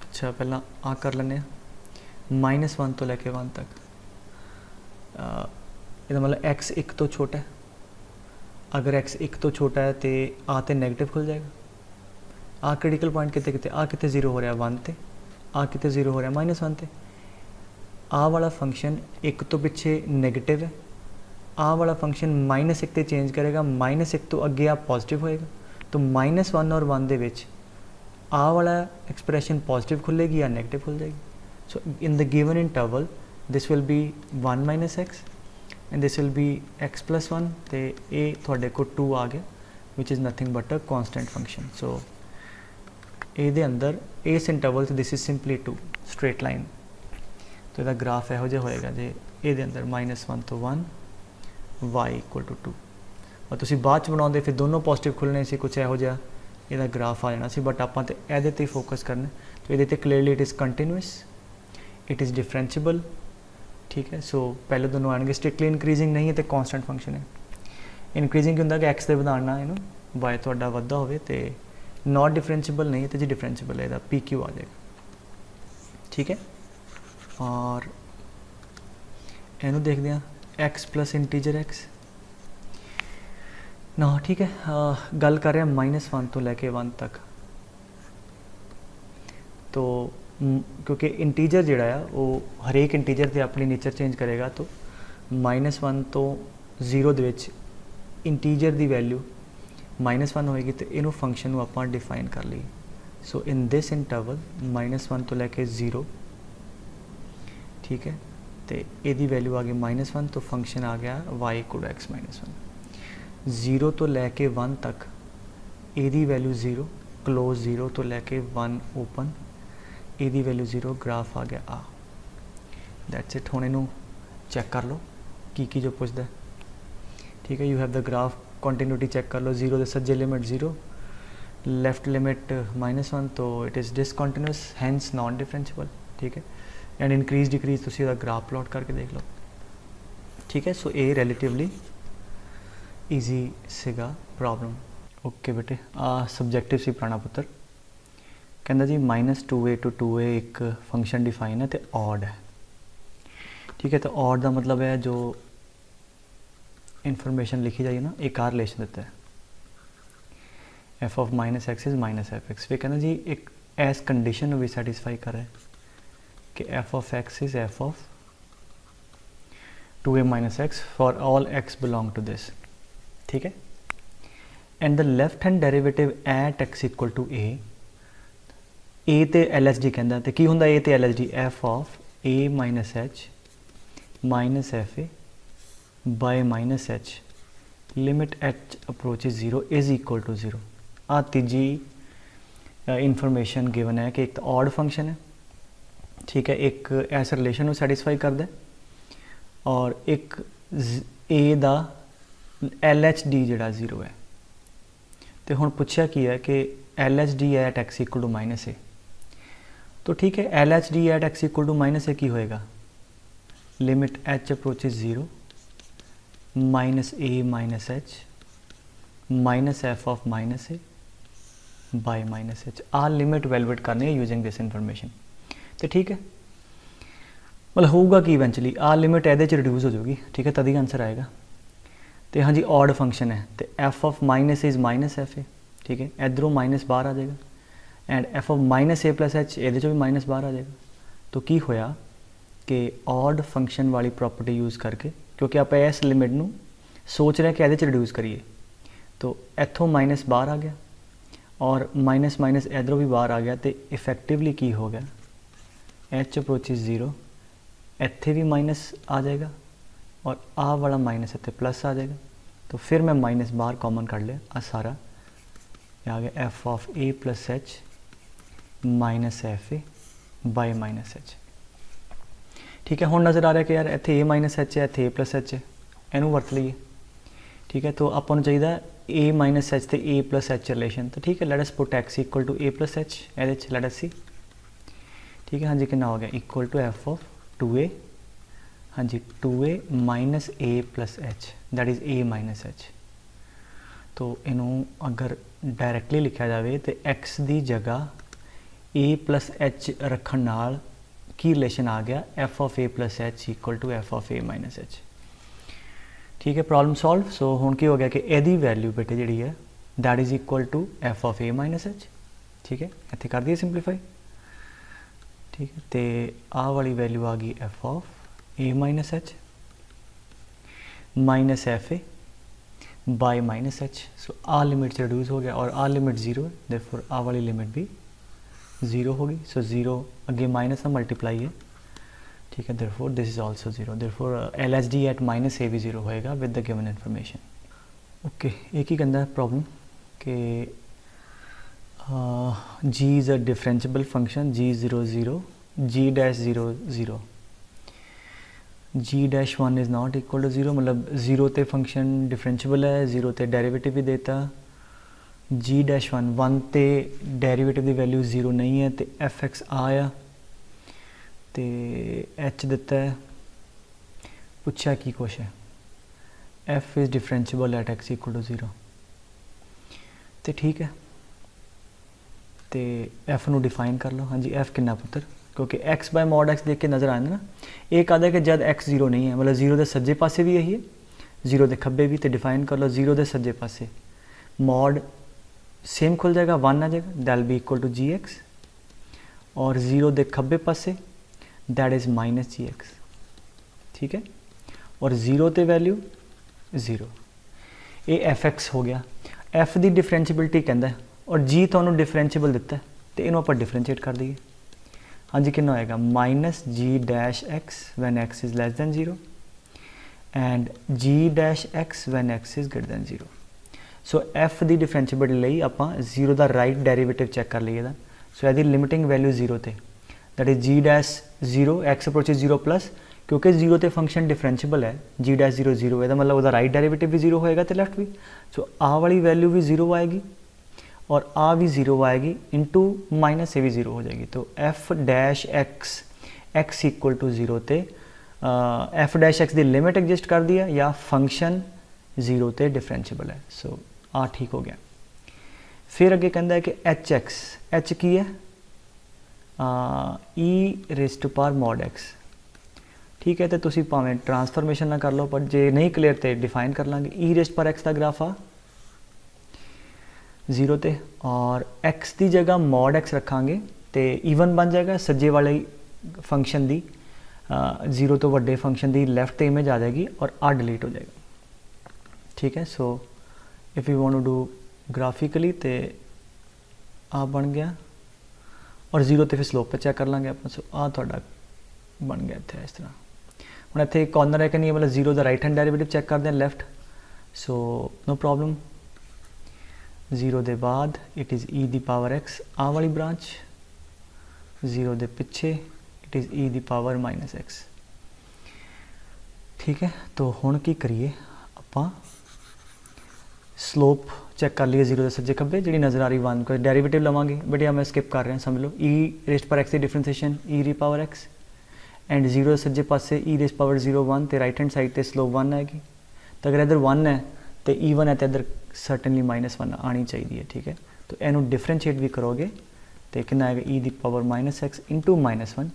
अच्छा पहला आ कर लें -1 तो लैके 1 तक, इसका मतलब x 1 तो छोटा है, अगर x 1 तो छोटा है तो आ तो नेगेटिव खुल जाएगा। आ क्रिटिकल पॉइंट कितने कितने आ कितने 0 हो रहा है 1 ते, आ कितने 0 हो रहा है -1 ते। आ वाला फंक्शन 1 तो पिछे नेगेटिव है आ वाला फंक्शन -1 ते चेंज करेगा, -1 तो अगे आ पॉजिटिव होएगा, तो -1 और 1 दे विच आ वाला एक्सप्रैशन पॉजिटिव खुलेगी या नैगेटिव खुल जाएगी। So in the given interval this will be 1 - x and this will be x + 1 तो ये थोड़े को 2 आ गया which is nothing but a constant function. So ये अंदर इस interval this is simply 2 straight line, तो यदा ग्राफ यहो जिहा होएगा जे ये अंदर -1 तो 1 y = 2 और तुसीं बाद च बनाउंदे फिर दोनों पॉजिटिव खुलने से कुछ यहो जिहा इहदा ग्राफ आ जाना सी, बट आपां ते इहदे ते फोकस करना। तो ये clearly it is continuous, it is differentiable, ठीक है। सो पहले दोनों आएंगे, स्ट्रिक्टली इंक्रीजिंग नहीं है तो कॉन्सटेंट फंक्शन है। इंक्रीजिंग होंगे कि एक्स के बढ़ाना है वाई थोड़ा वधा हो, नॉट डिफरेंशिएबल नहीं है तो जी डिफरेंशिएबल है, पी क्यू आ जाएगा, ठीक है। और इनू देखते हैं एक्स प्लस इंटीजर एक्स ना, ठीक है। गल कर रहे हैं -1 तो लैके 1 तक, तो क्योंकि इंटीजर जोड़ा है वो हरेक इंटीजर से अपनी नेचर चेंज करेगा, तो -1 तो 0 दे विच इंटीजर की वैल्यू -1 होएगी, तो इनू फंक्शन को आप डिफाइन कर ली। सो इन दिस इंटरवल -1 तो लैके 0, ठीक है, तो यदी वैल्यू आ गई -1, तो फंक्शन आ गया y = x - 1। 0 तो लैके 1 तक यदी वैल्यू 0, क्लोज 0 तो लैके 1 ओपन, यदी वैल्यू 0, ग्राफ आ गया आ। That's it. हुण इनू चैक कर लो की जो पुछदा है, ठीक है। You have the graph, continuity check कर लो, 0 के सज्जे लिमिट 0, लैफ्ट लिमिट -1, तो it is discontinuous, hence non differentiable, ठीक है। एंड इंक्रीज डिक्रीज तुसी इसदा ग्राफ प्लॉट करके देख लो, ठीक है। सो ये रिलेटिवली ईजी सीगा प्रॉब्लम। ओके बेटे, सबजैक्टिव सी पुराना पुत्र कहता जी -2a to 2a एक फंक्शन डिफाइन है तो ऑड है, ठीक है। तो ऑड का मतलब है जो इंफॉर्मेशन लिखी जाइए ना, एक आर रिलेशन देता है, f of -x is -f(x). फिर कहना जी एक एस कंडीशन भी सैटिस्फाई कर रहा है कि f of x is f of 2a - x for all x belong to this, ठीक है। And the left hand derivative at x = a तो LHD कहता, तो की होंदा a तो LHD, f of a - h minus fa by -h limit h approaches 0 is equal to 0। आ तीजी इंफॉर्मेशन गिवन है कि एक तो ऑड फंक्शन है, ठीक है, एक ऐसा रिलेशन को सैटिस्फाई करता है, और एक ए दा LHD जिहड़ा 0 है। तो हुण पुछया की है कि LHD एट x = -a, तो ठीक है, LHD एट x = -a की होएगा, limit h approaches 0 -a - h minus f of -a by -h। आ लिमिट वैल्यूएट करनी है यूजिंग दिस इन्फॉर्मेशन, तो ठीक है। मतलब होगा कि इवेंचुअली आ लिमिट एदे च रिड्यूस हो जाएगी, ठीक है, तभी आंसर आएगा। तो हाँ जी ऑड फंक्शन है, तो f of -a is -fa, ठीक है, इधरों माइनस बाहर आ जाएगा, and f of -a + h ये भी माइनस बाहर आ जाएगा। तो की होया कि ऑड फंक्शन वाली प्रॉपर्टी यूज़ करके, क्योंकि आप इस लिमिट नू सोच रहे हैं कि ये रिड्यूस करिए, तो इतों माइनस बाहर आ गया और माइनस माइनस इधरों भी बाहर आ गया, तो इफेक्टिवली की हो गया h अप्रोचेज 0, इत्थे भी माइनस आ जाएगा और आ वाला माइनस इत्थे प्लस आ जाएगा। तो फिर मैं माइनस बाहर कॉमन कर लिया, आ सारा आ गया f of a + h - fa bye -h, ठीक है। हुण नज़र आ रहा है कि यार इत्थे a - h है, इत्थे a + h है, इनू वरत लीए, ठीक है। तो आपां नूं चाहिदा a - h तो a + h रिलेशन, तो ठीक है, let us put x = a + h ਇਹਦੇ ਚ लेट अस सी, ठीक है। हाँ जी कितना हो गया, equal to f of 2a, हाँ जी 2a - a + h that is a - h। तो इनू अगर डायरैक्टली लिखा जाए तो x की जगह a + h रखण नाल की रिलेशन आ गया f of a + h = f of a - h, ठीक है। Problem solve. सो हुण की हो गया कि यदी वैल्यू बेटे जी है that is equal to f of a - h, ठीक है, इत्थे कर दिए सिंपलीफाई, ठीक है। तो आ वाली वैल्यू आ गई f of a - h, minus f a by minus h. So आ लिमिट से रिड्यूस हो गया और आ लिमिट 0 है, देयरफॉर आ वाली लिमिट भी 0 होगी। सो 0 अगे माइनस का मल्टीप्लाई है, ठीक है, therefore this is also 0, therefore L H D at minus a भी 0 होएगा with the given information. Okay, एक ही कहता है प्रॉब्लम कि g is a differentiable function g 0 0 g dash 0 0 g dash 1 is not equal to 0, मतलब 0 ते function differentiable है, 0 ते डेरिवेटिव भी देता। जी डैश 1 ते डेरिवेटिव की वैल्यू 0 नहीं है, तो एफ एक्स आया तो एच दिता है, पूछा की कुछ है, f is differentiable at x equal to 0, तो ठीक है, तो एफ नू डिफाइन कर लो। हाँ जी, एफ कितना पुत्र, क्योंकि एक्स बाय मॉड एक्स देख के नज़र आना ना, एक आदा कि जब एक्स 0 नहीं है, मतलब 0 के सज्जे पासे भी यही है, 0 के खब्बे भी, तो डिफाइन कर लो 0 के सज्जे पासे मॉड सेम खुल जाएगा, 1 आ जाएगा, that be equal to g x, और 0 के खब्बे पासे that is minus g x, ठीक है, और 0 ते वैल्यू 0, ये एफ एक्स हो गया। एफ की डिफरेंशिएबिलिटी कहता है और जी तो डिफरेंशिएबल दिता है, तो इन्हों आप डिफरेंशिएट कर दईए। हाँ जी, कितना होएगा, minus g dash x when x is less than 0 and g dash x when x is greater than 0। So f की डिफरेंशिएबिलिटी ਲਈ ਆਪਾਂ 0 ਦਾ ਰਾਈਟ ਡੈਰੀਵੇਟਿਵ ਚੈੱਕ ਕਰ ਲਈਏ ਦਾ। ਸੋ ਇਹਦੀ ਲਿਮਿਟਿੰਗ ਵੈਲਿਊ 0 ਤੇ, that is g dash 0 x approaches 0 plus, क्योंकि 0 ते function differentiable है, जी डैश 0 0 है, मतलब वह राइट डेरिवेटिव भी 0 होएगा तो लैफ्ट भी। सो आ वाली वैल्यू भी 0 आएगी और आ भी 0 आएगी, इंटू माइनस ए भी 0 हो जाएगी। तो f dash x x equal to 0 ते एफ डैश एक्स की लिमिट एग्जिस्ट कर दी है या फंक्शन 0 ते डिफरेंशिएबल है। सो आ ठीक हो गया। फिर अगे कहता है कि एच एक्स, एच की है e raise to power mod x, ठीक है, तो तुसी भावें ट्रांसफॉर्मेशन ना कर लो, पर जे नहीं क्लीयर तो डिफाइन कर लाँगे। ई रेस पर एक्स का ग्राफ आ 0 ते और एक्स की जगह मॉड एक्स रखांगे तो ईवन बन जाएगा, सज्जे वाले फंक्शन की 0 तो वड्डे फंक्शन की लैफ्ट इमेज आ जाएगी और आ डिलीट हो जाएगा, ठीक है। So if you want to do graphically तो आ बन गया और 0 तो फिर स्लोप पे चेक कर लाँगे आप। सो आ थोड़ा बन गया इतने इस तरह। हम इतने कॉर्नर है कि नहीं, मतलब 0 का राइट हैंड डेरिवेटिव चेक करते हैं लैफ्ट, सो नो प्रॉब्लम। 0 के बाद इट इज़ ई दी पावर एक्स आ वाली ब्रांच, 0 के पिछे इट इज़ ई दी पावर माइनस एक्स, ठीक है। तो हुण की करिए, आपां स्लोप चेक कर लिए 0 के सज्जे खब्बे, जी नज़र आ रही 1 को डेरिवेटिव लवांगे, बेटे मैं स्किप कर रहे हैं, समझ लो ई रेस्ट पर एक्स की डिफरेंशिएशन ई री पावर एक्स एंड 0 के सज्जे पासे ई रेस्ट पावर 0 1 तो राइट हैंड साइड पर स्लोप 1 आएगी। तो अगर इधर 1 है तो ईवन है तो इधर सर्टनली -1 आनी चाहिए, ठीक है। तो इनू डिफरेंशिएट भी करोगे तो कितना आएगा, ई दी power minus x into -1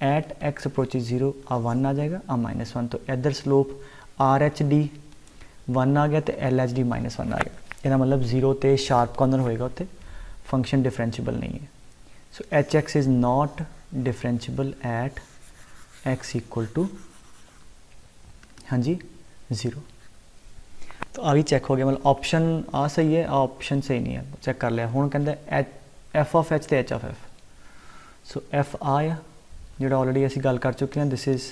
at x approaches 0 आ 1 आ जाएगा आ -1, तो इधर स्लोप आर एच डी 1 आ गया तो एल एच डी -1 आ गया। इसका मतलब 0 ते शार्प कॉर्नर होएगा, उत्ते फंक्शन डिफरेंशिएबल नहीं है। So h x is not differentiable at x equal to, हाँ जी 0। तो आ भी चेक हो गया, मतलब ऑप्शन आ सही है, ऑप्शन सही नहीं है, चेक कर लिया। हुण कहते एफ ऑफ एच तो h of f. So f आया जोड़ा ऑलरेडी असी गल कर चुके हैं, this is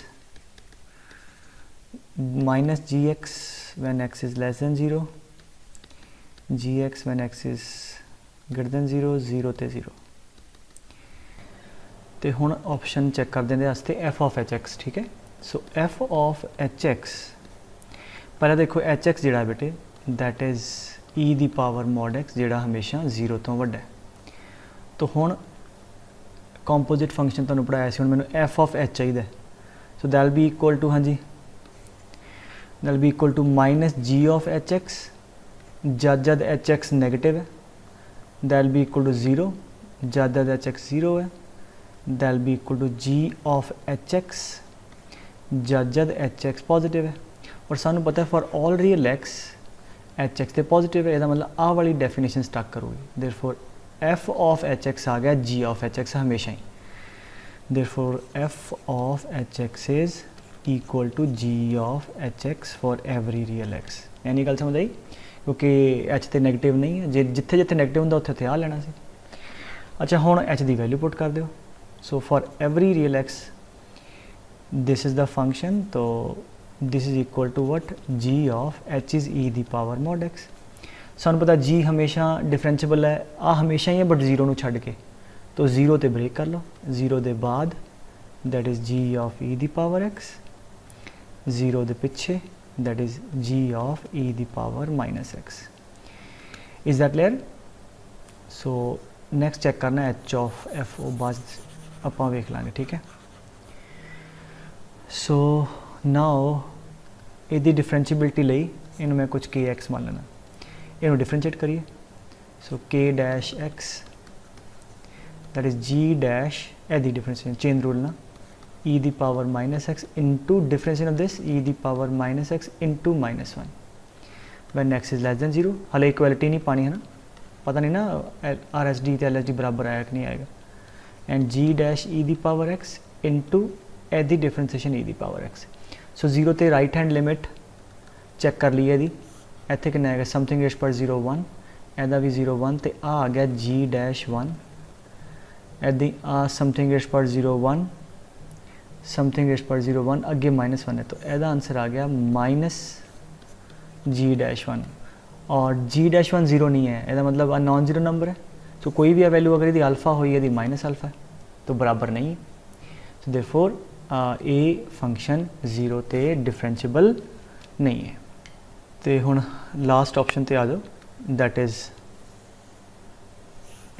minus g x when x is less than 0, g x when x is greater than 0, 0 ते 0। तो हुण ऑप्शन चेक कर देंगे वास्ते एफ ऑफ एच एक्स, ठीक है। सो एफ ऑफ एच एक्स, पहले देखो एच एक्स जोड़ा बेटे दैट इज़ ई दी पावर मॉड एक्स जोड़ा हमेशा 0 तो वड्डा है। तो हुण कॉम्पोजिट फंक्शन तुहानूं पढ़ाया सी, हुण मैनूं एफ ऑफ एच चाहिए, so that be equal to, हाँ जी that be equal to minus g of h x, जद एच एक्स नैगेटिव है दैट बी इक्वल टू 0, जद एच एक्स 0 है that be equal to g of h x, जद h x positive है। और सानू पता है for all real x h x तो पॉजिटिव है, इसका मतलब आ वाली डेफिनेशन स्टक करोगी। Therefore f of h x आ गया जी ऑफ एच एक्स हमेशा ही। Therefore f of h x is equal to g of h x for every real x. यानी गल समझ आई, क्योंकि एच तो नैगेटिव नहीं है, जे जिथे जिथे नैगेटिव होंदा उत्थे उत्थे आ लेना सी। अच्छा हुण एच की वैल्यू पुट कर दो। So for every real x this is the function, तो this is equal to what g of h is e दी पावर मॉड एक्स। सानू पता जी हमेशा डिफरेंशिएबल है, आ हमेशा ही है बट जीरो नू छड्ड के, तो जीरो ते ब्रेक कर लो, जीरो दे बाद that is g of e दी पावर एक्स, जीरो दे पिछे that is g of e दी power minus x. Is that clear? So next check करना एच ऑफ एफ, वो बाद आपां वेख लांगे, ठीक है। सो नाउ इहदी डिफरेंशिएबिलिटी लई इनू मैं कुछ के एक्स मान लेना, इनू डिफरेंशिएट करिए। So k dash x that is g dash एदी डिफरेंशिएशन चेन रूल ना, ई दी power minus x into differentiation of this e दी power minus x into minus one when x is less than zero. हाले equality नहीं पानी है ना, पता नहीं ना आर एस डी तो एल एस डी बराबर आएगा कि नहीं आएगा। एंड जी डैश ई दी पावर एक्स इंटू एदी डिफरेंशिएशन ई दी पावर एक्स। सो जीरो ते राइट हैंड लिमिट चैक कर ली एदी, इत्थे कितना आएगा समथिंग रेश पर 0 1, एदा भी 0 1, तो आ गया जी डैश 1, एदी आ समथिंग रेश पर 0 1, समथिंग रेश पर 0 1, अगे माइनस 1 है, तो एदा आंसर आ गया माइनस जी डैश 1। और जी डैश 1 0 नहीं है, एदा मतलब आ नॉन जीरो नंबर है। तो कोई भी वैल्यू अगर यदि अल्फा हुई है, यदि माइनस अल्फा है, तो बराबर नहीं है। तो देयरफॉर ए फंक्शन जीरो ते डिफरेंशिएबल नहीं है। तो हुण लास्ट ऑप्शन ते आ जाओ, that is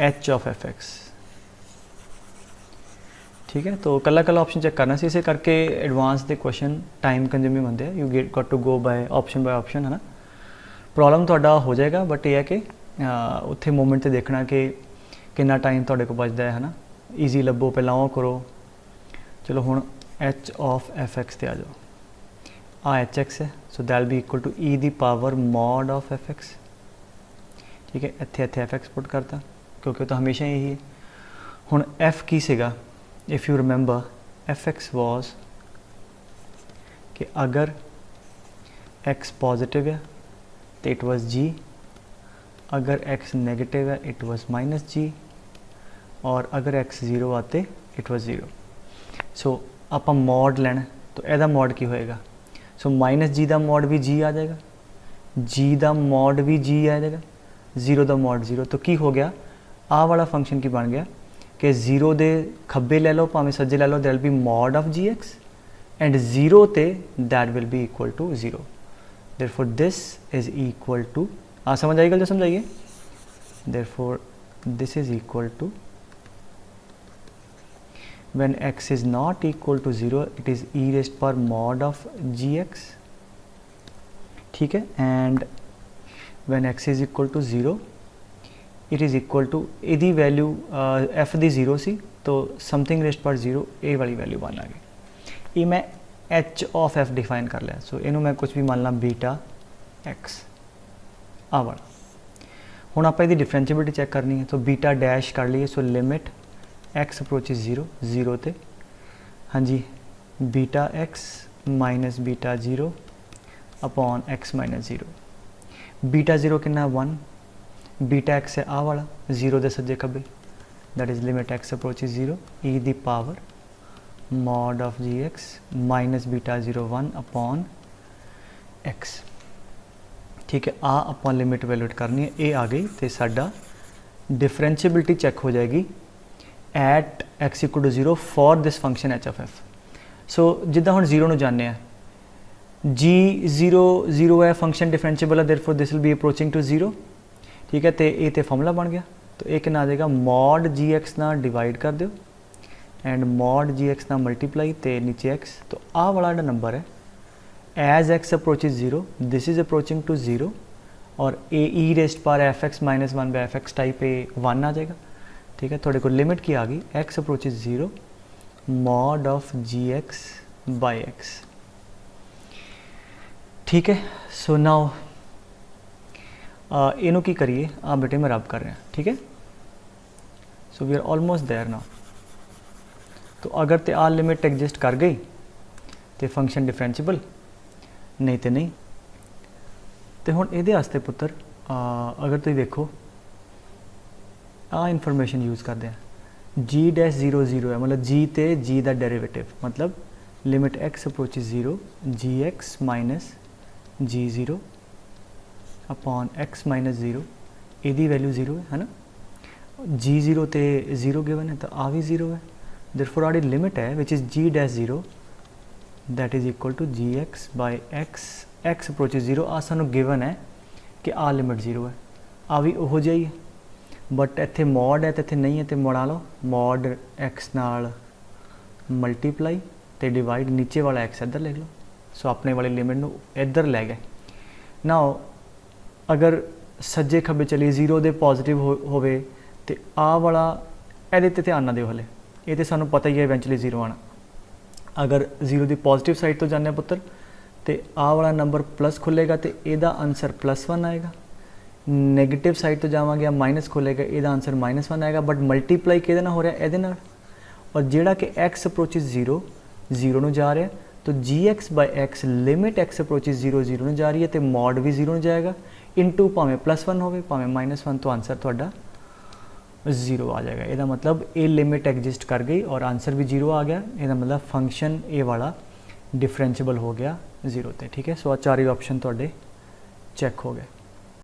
H of f x, ठीक है। तो कला कला ऑप्शन चेक करना सी, इसे करके एडवांस के क्वेश्चन टाइम कंज्यूमिंग होंगे, you get got to go by option है ना। प्रॉब्लम तुहाडा हो जाएगा, बट यह है कि उत्थे मोमेंट से देखना कि कितना टाइम तुहाडे को बचदा है ना। ईजी लभो, पहला वो करो। चलो हुण एच ऑफ एफ एक्स ते आ जाओ, आ एच एक्स है, so that be equal to e दी power mod of f x, ठीक है। इत्थे इत्थे एफ एक्स पुट करता, क्योंकि तो हमेशा यही है। हुण एफ की सीगा, if you remember F x was कि अगर एक्स पॉजिटिव है तो इट वॉज जी, अगर एक्स नेगेटिव है इट वॉज माइनस जी, और अगर एक्स जीरो आते इट वॉज जीरो। सो आप मॉड लेना, तो यदा मॉड की होएगा, सो माइनस जी का मॉड भी जी आ जाएगा, जी का मॉड भी जी आ जाएगा, जीरो का मॉड जीरो। तो की हो गया, आ वाला फंक्शन की बन गया कि जीरो दे खब्बे ले लो भावें सज्जे ले लो, that will be mod of g x, and zero ते that will be equal to zero. Therefore this is equal to, हाँ समझ आई गल जो समझाइए। Therefore this is equal to when x is not equal to 0 it is e raised power mod of gx, ठीक है। And when x is equal to 0 it is equal to इहदी value f दी 0 सी, तो something rest पर 0 ए वाली value बन आ गई। ये मैं h ऑफ f डिफाइन कर लिया, सो इनू मैं कुछ भी मान ला बीटा x आ वाला। हुण आपां इहदी डिफरेंशिएबिलिटी चेक करनी है, तो बीटा डैश कर लीए, so limit x approaches zero, zero ते हाँ जी beta x minus beta zero upon x minus zero. Beta zero कितना 1, बीटा एक्स है आ वाला जीरो दे सज्जे खब्बे, that is limit x approaches zero e दी power mod of g x minus beta zero 1 upon x, ठीक है। आ upon limit वैल्यूट करनी है, ये आ गई, तो साडा डिफरेंशिएबिलिटी चेक हो जाएगी at x equal to 0 for this function h of f. So जिदा हम जीरो नूं जाने जी जीरो जीरो है, फंक्शन डिफरेंशिएबल है, therefore this will be approaching to 0, ठीक है। तो ये तो फॉर्मूला बन गया, तो एक ना आ जाएगा मॉड जी एक्स ना डिवाइड कर दो एंड मॉड जी एक्स ना मल्टीप्लाई, तो नीचे एक्स, तो आ वाला जो नंबर है as x approaches 0 this is approaching to 0, और ए ई रेस्ट पर f x minus 1 by f x type a 1 आ जाएगा, ठीक है। थोड़े को लिमिट की आ गई x approaches 0 mod of g x by x, ठीक है। सो नाउ इनू की करिए, आप बेटे में रब कर रहे हैं, ठीक है। So we are almost there now. तो अगर तो आ लिमिट एग्जिस्ट कर गई तो फंक्शन डिफरेंशिएबल नहीं तो नहीं। तो हुण इहदे वास्ते पुत्तर अगर तुसीं देखो आ इन्फॉर्मेशन यूज़ करते हैं जी डैश 0 0 है, मतलब जी ते जी का डेरिवेटिव, मतलब limit x approaches 0 g x minus जी 0 अपॉन एक्स माइनस 0 यदी वैल्यू 0 है ना। जी 0 तो 0 गिवन है तो आ भी 0 है। देयरफॉर आड़ी लिमिट है which is g dash 0 that is equal to g x by x x approaches 0। आ सानू गिवन है कि आ लिमिट 0 है, आ भी उहो जिहा ही है, बट इत्थे मॉड है तो इत्थे नहीं है, तो मॉडा लो मॉड एक्स नाल मल्टीप्लाई तो डिवाइड नीचे वाला एक्स इधर लिख लो। सो अपने वाली लिमिट नू इधर लै गए। नाउ अगर सज्जे खब्बे चलिए 0 दे पॉजिटिव होवे तो आ वाला इहदे ते ध्यान ना दिओ, हले ये तो सानू पता ही है इवेंचुअली 0 आना। अगर 0 की पॉजिटिव साइड तो जाने पुत्र तो आ वाला नंबर प्लस खुलेगा तो यदा आंसर +1 आएगा। नैगेटिव साइड तो जावांगे माइनस खुलेगा, यदा आंसर -1 आएगा। बट मल्टीप्लाई किहदे नाल हो रहा है, इहदे नाल। और जिहड़ा कि एक्स अप्रोचिज 0 0 नूं जा रहा है तो g x by x limit x approaches 0 0 नूं जा रही है तो मॉड भी 0 नूं जाएगा इंटू भावें +1 होवे भावें -1, तो आंसर तुहाडा 0 आ जाएगा। यदा मतलब ये लिमिट एग्जिस्ट कर गई और आंसर भी 0 आ गया। यदा मतलब फंक्शन ये वाला डिफरेंशिएबल हो गया 0 ते। ठीक है, सो आ चार ही ऑप्शन तुहाडे चैक हो गए।